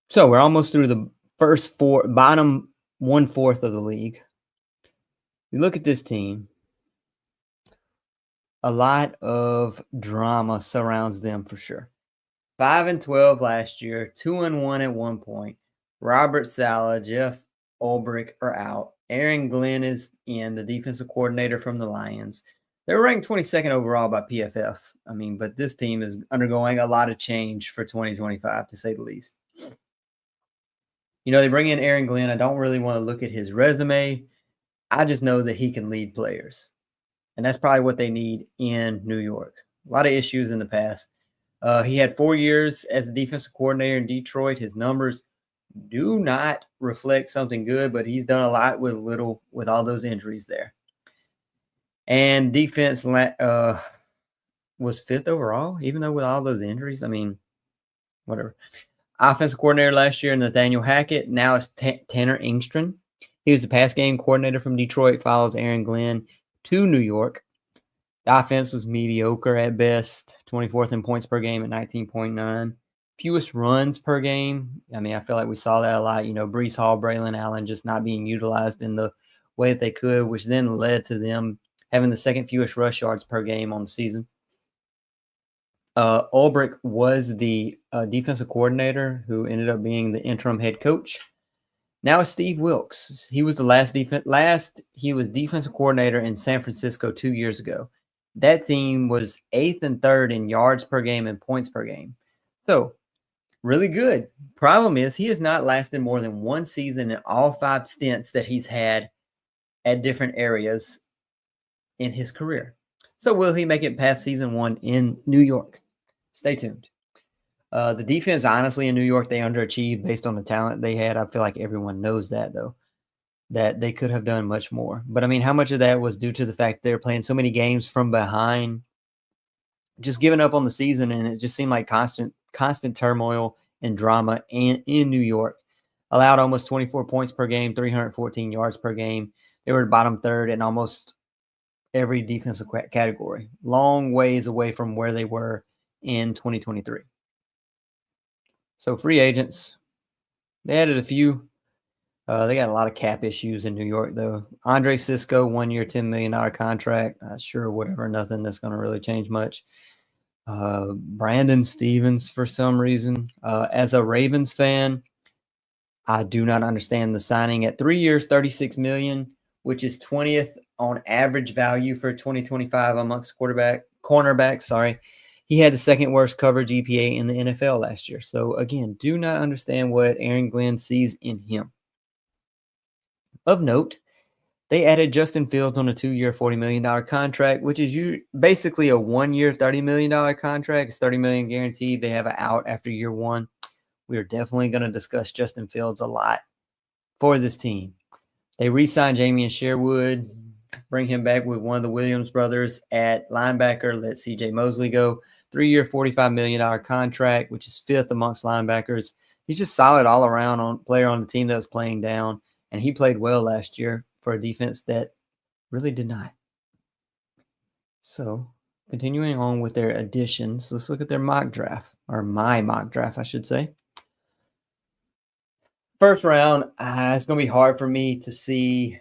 So we're almost through the first bottom 1/4 of the league. You look at this team. A lot of drama surrounds them for sure. 5-12 last year, 2-1 at one point. Robert Saleh, Jeff Ulbrich are out. Aaron Glenn is in, the defensive coordinator from the Lions. They're ranked 22nd overall by PFF. But this team is undergoing a lot of change for 2025, to say the least. They bring in Aaron Glenn. I don't really want to look at his resume. I just know that he can lead players. And that's probably what they need in New York. A lot of issues in the past. He had 4 years as a defensive coordinator in Detroit. His numbers do not reflect something good, but he's done a lot with little with all those injuries there. And defense was 5th overall, even though with all those injuries. Whatever. Offensive coordinator last year, Nathaniel Hackett. Now it's Tanner Engstrand. He was the pass game coordinator from Detroit, follows Aaron Glenn to New York. The offense was mediocre at best, 24th in points per game at 19.9. Fewest runs per game. I feel like we saw that a lot. Breece Hall, Braylon Allen just not being utilized in the way that they could, which then led to them having the second fewest rush yards per game on the season. Ulbrich was the defensive coordinator who ended up being the interim head coach. Now it's Steve Wilks. He was he was defensive coordinator in San Francisco 2 years ago. That team was 8th and 3rd in yards per game and points per game. So, really good. Problem is, he has not lasted more than one season in all 5 stints that he's had at different areas in his career. So, will he make it past season 1 in New York? Stay tuned. The defense, honestly, in New York, they underachieved based on the talent they had. I feel like everyone knows that, though, that they could have done much more. But, how much of that was due to the fact they were playing so many games from behind, just giving up on the season, and it just seemed like constant turmoil and drama in New York. Allowed almost 24 points per game, 314 yards per game. They were bottom 3rd in almost every defensive category. Long ways away from where they were in 2023. So free agents, they added a few. They got a lot of cap issues in New York, though. Andre Cisco, 1 year, $10 million contract. Sure, whatever, nothing that's going to really change much. Brandon Stevens, for some reason. As a Ravens fan, I do not understand the signing at 3 years, $36 million, which is 20th on average value for 2025 amongst cornerbacks. He had the second worst coverage EPA in the NFL last year. So, again, do not understand what Aaron Glenn sees in him. Of note, They added Justin Fields on a 2-year, $40 million contract, which is basically a 1-year, $30 million contract. It's $30 million guaranteed. They have an out after year 1. We are definitely going to discuss Justin Fields a lot for this team. They re-signed Jamie and Sherwood, bring him back with one of the Williams brothers at linebacker, let CJ Mosley go. 3-year, $45 million contract, which is 5th amongst linebackers. He's just solid all-around player on the team that was playing down, and he played well last year for a defense that really did not. So, continuing on with their additions, let's look at their mock draft, or my mock draft, I should say. First round, it's going to be hard for me to see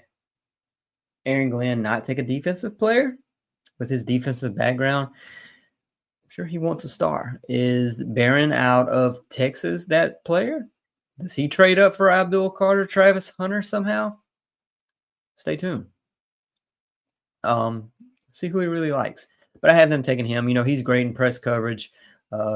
Aaron Glenn not take a defensive player with his defensive background. I'm sure he wants a star. Is Barron out of Texas that player? Does he trade up for Abdul Carter, Travis Hunter somehow? Stay tuned. See who he really likes. But I have them taking him. He's great in press coverage.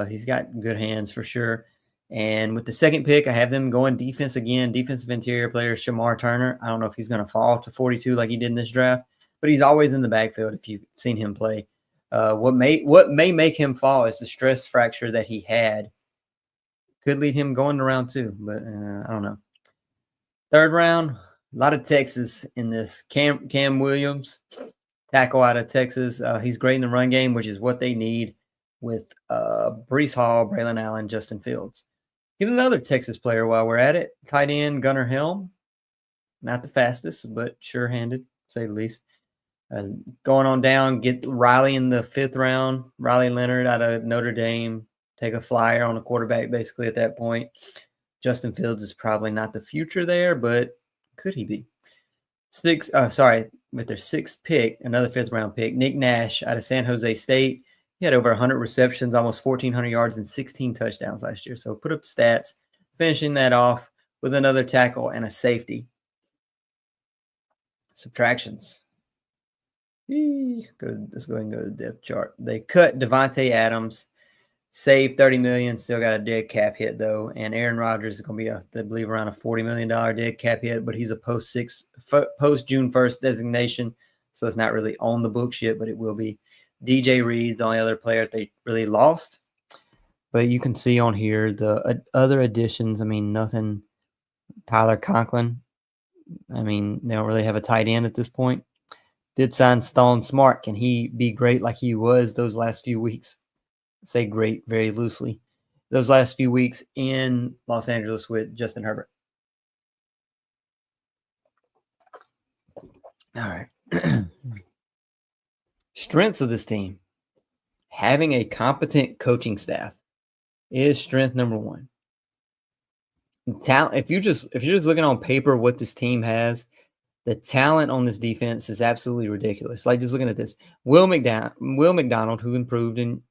He's got good hands for sure. And with the second pick, I have them going defense again. Defensive interior player Shamar Turner. I don't know if he's going to fall to 42 like he did in this draft, but he's always in the backfield if you've seen him play. What may make him fall is the stress fracture that he had. Could lead him going to round 2, but I don't know. Third round, a lot of Texas in this. Cam Williams, tackle out of Texas. He's great in the run game, which is what they need with Breece Hall, Braylon Allen, Justin Fields. Get another Texas player while we're at it. Tight end Gunnar Helm. Not the fastest, but sure-handed, to say the least. Going on down, get Riley in the 5th round. Riley Leonard out of Notre Dame. Take a flyer on a quarterback basically at that point. Justin Fields is probably not the future there, but could he be? With their 6th pick, another 5th round pick, Nick Nash out of San Jose State. He had over 100 receptions, almost 1,400 yards, and 16 touchdowns last year. So put up stats, finishing that off with another tackle and a safety. Subtractions. Let's go ahead and go to the depth chart. They cut Devontae Adams, saved $30 million, still got a dead cap hit though. And Aaron Rodgers is going to be, I believe, around a $40 million dead cap hit, but he's a post June 1st designation, so it's not really on the books yet, but it will be. DJ Reed's the only other player they really lost. But you can see on here the other additions. Nothing. Tyler Conklin. They don't really have a tight end at this point. Did sign Stone Smart. Can he be great like he was those last few weeks? I say great very loosely. Those last few weeks in Los Angeles with Justin Herbert. All right. Strengths of this team. Having a competent coaching staff is strength number 1. Talent. If you're just looking on paper what this team has, the talent on this defense is absolutely ridiculous. Like just looking at this, Will McDonald, who improved in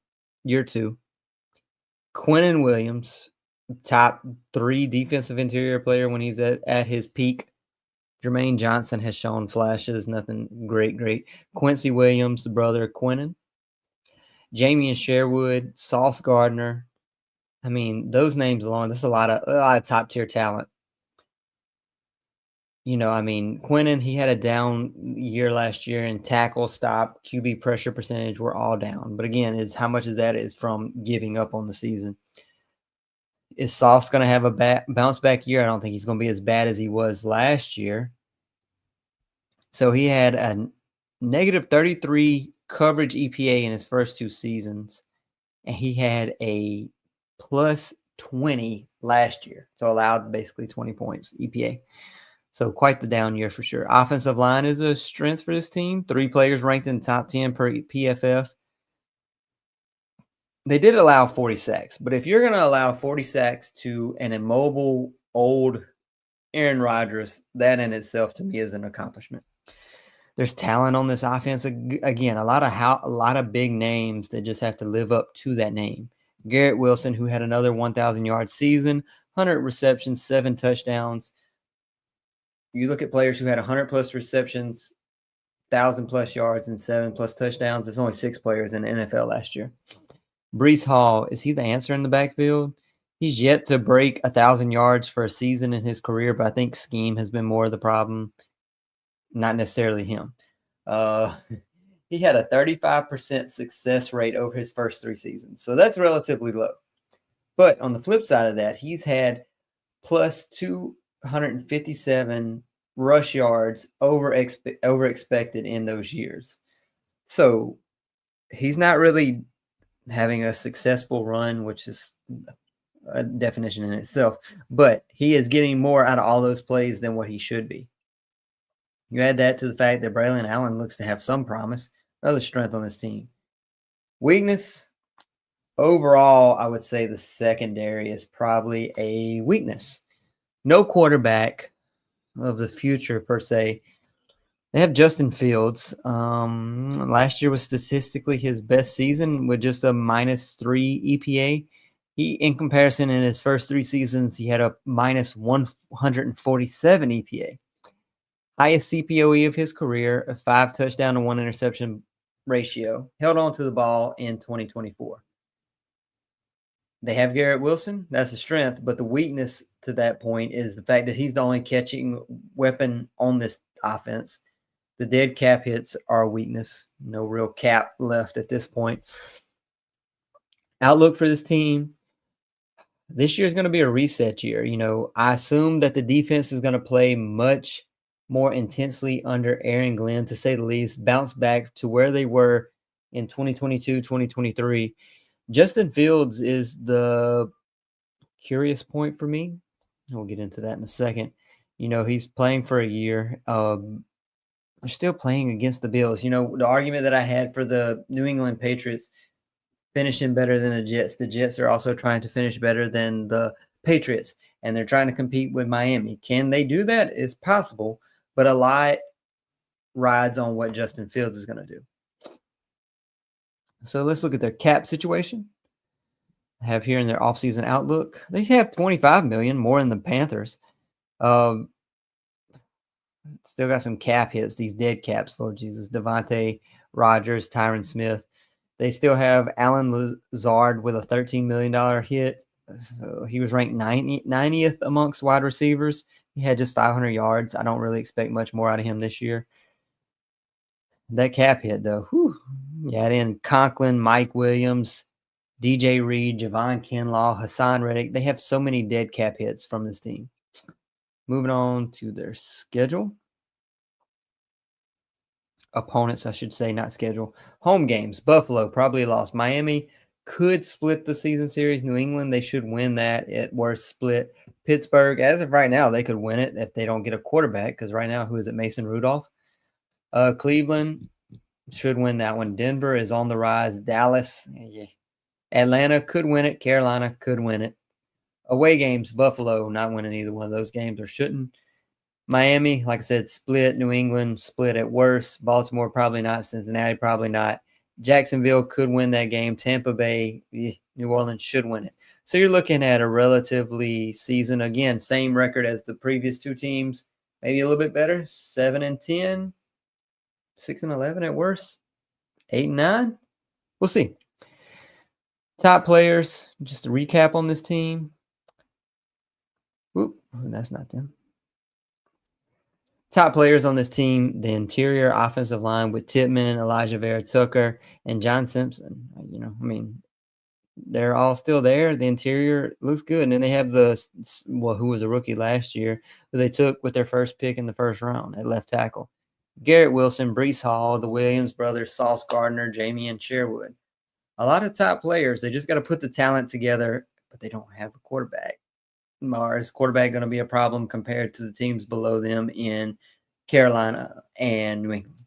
year 2, Quinnen Williams, top 3 defensive interior player when he's at his peak. Jermaine Johnson has shown flashes, nothing great. Quincy Williams, the brother of Quinnen. Jamie and Sherwood, Sauce Gardner. Those names alone, that's a lot of top tier talent. Quinnen, he had a down year last year, and tackle, stop, QB pressure percentage were all down. But again, it's how much of that is from giving up on the season. Is Sauce going to have a bounce back year? I don't think he's going to be as bad as he was last year. So he had a negative 33 coverage EPA in his first 2 seasons, and he had a plus 20 last year. So allowed basically 20 points EPA. So quite the down year for sure. Offensive line is a strength for this team. 3 players ranked in the top 10 per PFF. They did allow 40 sacks, but if you're going to allow 40 sacks to an immobile, old Aaron Rodgers, that in itself to me is an accomplishment. There's talent on this offense. Again, a lot of big names that just have to live up to that name. Garrett Wilson, who had another 1,000-yard season, 100 receptions, 7 touchdowns. You look at players who had 100-plus receptions, 1,000-plus yards, and 7-plus touchdowns. There's only 6 players in the NFL last year. Breece Hall, is he the answer in the backfield? He's yet to break 1,000 yards for a season in his career, but I think scheme has been more of the problem. not necessarily him. He had a 35% success rate over his first 3 seasons. So that's relatively low. But on the flip side of that, he's had plus 257 rush yards over expected in those years. So he's not really having a successful run, which is a definition in itself, but he is getting more out of all those plays than what he should be. You add that to the fact that Braylon Allen looks to have some promise, another strength on this team. Weakness, overall, I would say the secondary is probably a weakness. No quarterback of the future, per se. They have Justin Fields. Last year was statistically his best season with just a -3 EPA. In comparison, in his first 3 seasons, he had a -147 EPA. Highest CPOE of his career, a 5 touchdown to 1 interception ratio. Held on to the ball in 2024. They have Garrett Wilson. That's a strength, but the weakness to that point is the fact that he's the only catching weapon on this offense. The dead cap hits are a weakness. No real cap left at this point. Outlook for this team. This year is going to be a reset year. I assume that the defense is going to play much more intensely under Aaron Glenn, to say the least, bounce back to where they were in 2022, 2023. Justin Fields is the curious point for me. We'll get into that in a second. He's playing for a year. They're still playing against the Bills. The argument that I had for the New England Patriots finishing better than the Jets. The Jets are also trying to finish better than the Patriots, and they're trying to compete with Miami. Can they do that? It's possible, but a lot rides on what Justin Fields is going to do. So let's look at their cap situation. I have here in their offseason outlook, they have $25 million more than the Panthers. Still got some cap hits, these dead caps, Lord Jesus. Devontae Rogers, Tyron Smith. They still have Alan Lazard with a $13 million hit. He was ranked 90th amongst wide receivers. He had just 500 yards. I don't really expect much more out of him this year. That cap hit, though. Whew. You add in Conklin, Mike Williams, DJ Reed, Javon Kinlaw, Hassan Reddick. They have so many dead cap hits from this team. Moving on to their schedule. Opponents, I should say, not schedule. Home games. Buffalo probably lost. Miami could split the season series. New England, they should win that at worst split. Pittsburgh, as of right now, they could win it if they don't get a quarterback, because right now, who is it? Mason Rudolph. Cleveland should win that one. Denver is on the rise. Dallas, yeah. Atlanta could win it. Carolina could win it. Away games, Buffalo not winning either one of those games, or shouldn't. Miami, like I said, split. New England, split at worst. Baltimore, probably not. Cincinnati, probably not. Jacksonville could win that game. Tampa Bay, New Orleans should win it. So you're looking at a relatively season. Again, same record as the previous 2 teams. Maybe a little bit better. 7-10. 6-11 at worst. 8-9. We'll see. Top players, just to recap on this team. Oop, that's not them. Top players on this team, the interior offensive line with Tippmann, Elijah Vera-Tucker, and John Simpson. They're all still there. The interior looks good. And then they have who was a rookie last year, who they took with their first pick in the first round at left tackle. Garrett Wilson, Breece Hall, the Williams brothers, Sauce Gardner, Jamie, and Sherwood. A lot of top players. They just got to put the talent together, but they don't have a quarterback. Is quarterback going to be a problem compared to the teams below them in Carolina and New England?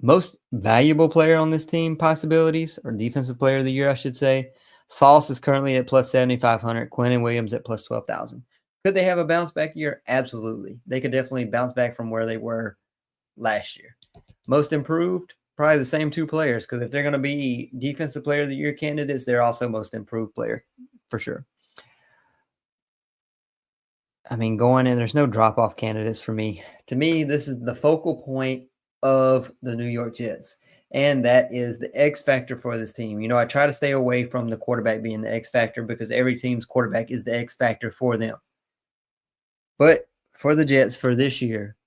Most valuable player on this team possibilities, or defensive player of the year, I should say. Sauce is currently at plus 7,500. Quinnen Williams at plus 12,000. Could they have a bounce back year? Absolutely. They could definitely bounce back from where they were last year. Most improved, probably the same 2 players, because if they're going to be defensive player of the year candidates, they're also most improved player for sure. Going in, there's no drop-off candidates for me. To me, this is the focal point of the New York Jets, and that is the X factor for this team. I try to stay away from the quarterback being the X factor, because every team's quarterback is the X factor for them. But for the Jets for this year,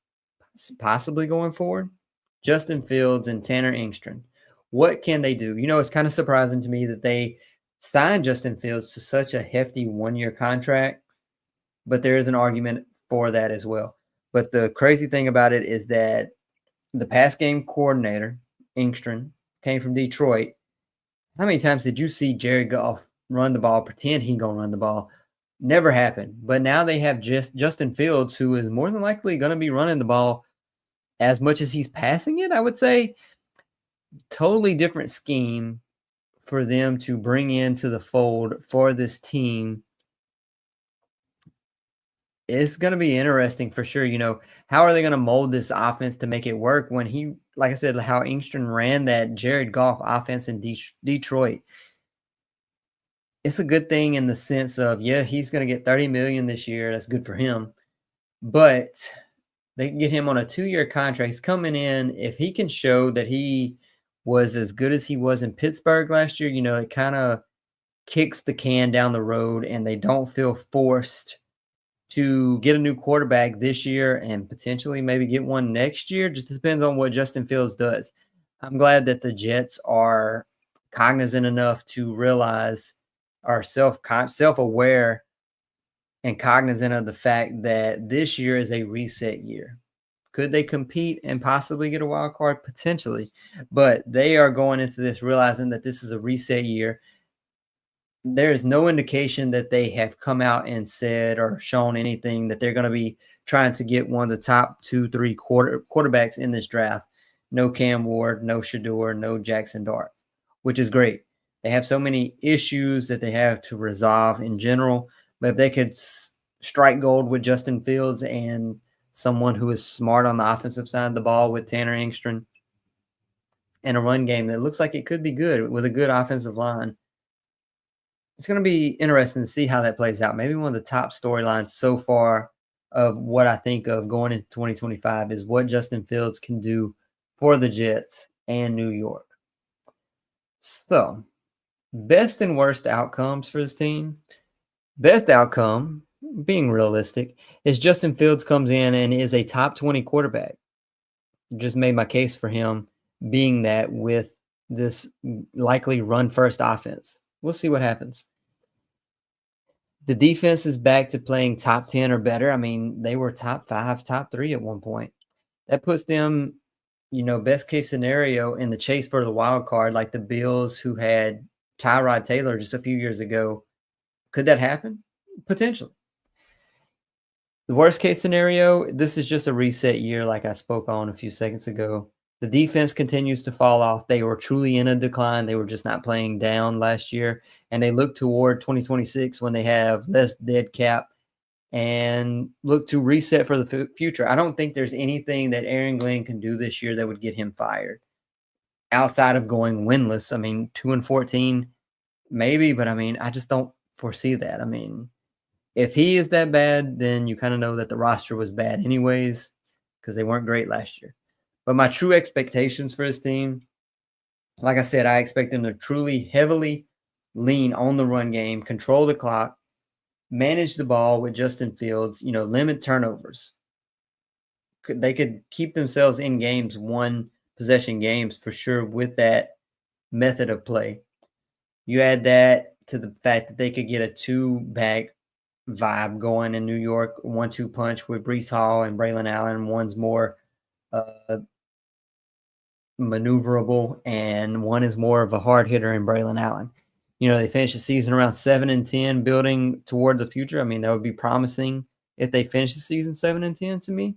possibly going forward, Justin Fields and Tanner Engstrand. What can they do? It's kind of surprising to me that they signed Justin Fields to such a hefty 1-year contract, but there is an argument for that as well. But the crazy thing about it is that the pass game coordinator, Engstrand, came from Detroit. How many times did you see Jared Goff run the ball, pretend he gonna run the ball? Never happened. But now they have just Justin Fields, who is more than likely going to be running the ball as much as he's passing it, I would say. Totally different scheme for them to bring into the fold for this team. It's going to be interesting for sure. How are they going to mold this offense to make it work when he, like I said, how Engstrand ran that Jared Goff offense in Detroit? It's a good thing in the sense of, yeah, he's going to get $30 million this year. That's good for him. But they can get him on a 2-year contract. He's coming in. If he can show that he was as good as he was in Pittsburgh last year, it kind of kicks the can down the road and they don't feel forced to get a new quarterback this year and potentially maybe get one next year. Just depends on what Justin Fields does. I'm glad that the Jets are cognizant enough to realize, are self-aware and cognizant of the fact that this year is a reset year. Could they compete and possibly get a wild card? Potentially. But they are going into this realizing that this is a reset year. There is no indication that they have come out and said or shown anything that they're going to be trying to get one of the top 2-3 quarterbacks in this draft. No Cam Ward, no Shador, no Jackson Dart, which is great. They have so many issues that they have to resolve in general. But if they could strike gold with Justin Fields and someone who is smart on the offensive side of the ball with Tanner Engstrand and a run game that looks like it could be good with a good offensive line, it's going to be interesting to see how that plays out. Maybe one of the top storylines so far of what I think of going into 2025 is what Justin Fields can do for the Jets and New York. So, best and worst outcomes for this team. Best outcome, being realistic, is Justin Fields comes in and is a top 20 quarterback. Just made my case for him being that with this likely run-first offense. We'll see what happens. The defense is back to playing top 10 or better. I mean, they were top 5, top 3 at one point. That puts them, best case scenario in the chase for the wild card, like the Bills who had Tyrod Taylor just a few years ago. Could that happen? Potentially. The worst case scenario, this is just a reset year like I spoke on a few seconds ago. The defense continues to fall off. They were truly in a decline. They were just not playing down last year. And they look toward 2026 when they have less dead cap and look to reset for the future. I don't think there's anything that Aaron Glenn can do this year that would get him fired outside of going winless. I mean, 2-14, maybe, but I just don't foresee that. If he is that bad, then you kind of know that the roster was bad anyways because they weren't great last year. But my true expectations for his team, like I said, I expect them to truly heavily lean on the run game, control the clock, manage the ball with Justin Fields, limit turnovers. They could keep themselves in games, 1-possession games for sure with that method of play. You add that to the fact that they could get a 2-back vibe going in New York, 1-2 punch with Breece Hall and Braylon Allen. One's more maneuverable, and one is more of a hard hitter in Braylon Allen. They finished the season around 7-10, building toward the future. That would be promising if they finish the season 7-10 to me.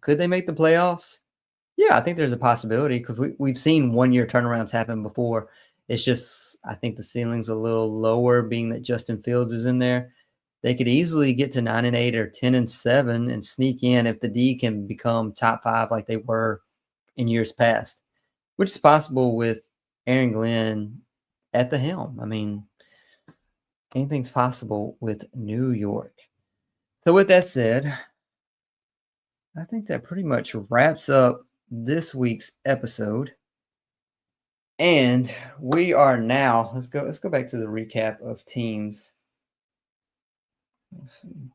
Could they make the playoffs? Yeah, I think there's a possibility because we've seen 1-year turnarounds happen before. It's just, I think the ceiling's a little lower being that Justin Fields is in there. They could easily get to 9-8 or 10-7 and sneak in if the D can become top 5 like they were in years past, which is possible with Aaron Glenn at the helm. Anything's possible with New York. So with that said, I think that pretty much wraps up this week's episode. And we are now, let's go back to the recap of teams. Let's see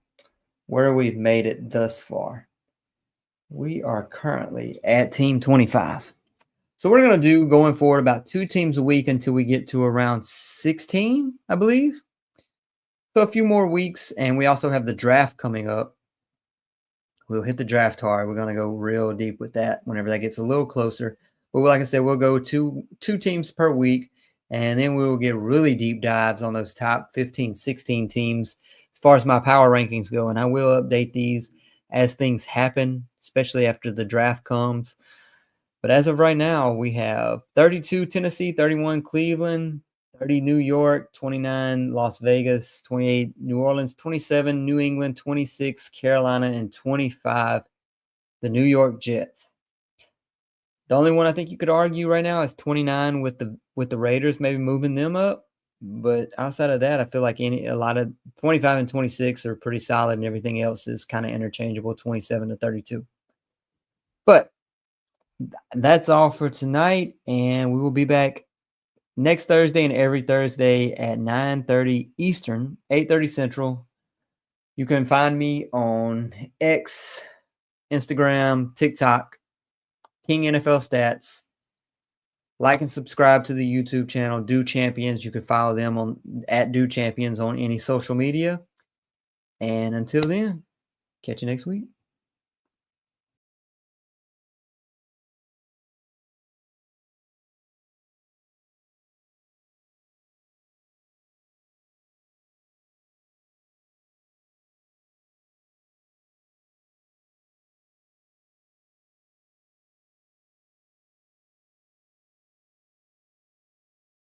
where we've made it thus far. We are currently at team 25. So we're going to do going forward about 2 teams a week until we get to around 16, I believe. So a few more weeks, and we also have the draft coming up. We'll hit the draft hard. We're going to go real deep with that whenever that gets a little closer. But like I said, we'll go two teams per week, and then we'll get really deep dives on those top 15, 16 teams as far as my power rankings go. And I will update these as things happen, especially after the draft comes. But as of right now, we have 32 Tennessee, 31 Cleveland, 30 New York, 29 Las Vegas, 28 New Orleans, 27 New England, 26 Carolina, and 25 the New York Jets. The only one I think you could argue right now is 29 with the Raiders, maybe moving them up. But outside of that, I feel like a lot of 25 and 26 are pretty solid, and everything else is kind of interchangeable, 27 to 32. But that's all for tonight, and we will be back next Thursday and every Thursday at 9:30 Eastern, 8:30 Central. You can find me on X, Instagram, TikTok, King NFL Stats. Like and subscribe to the YouTube channel, Do Champions. You can follow them on at Do Champions on any social media. And until then, catch you next week.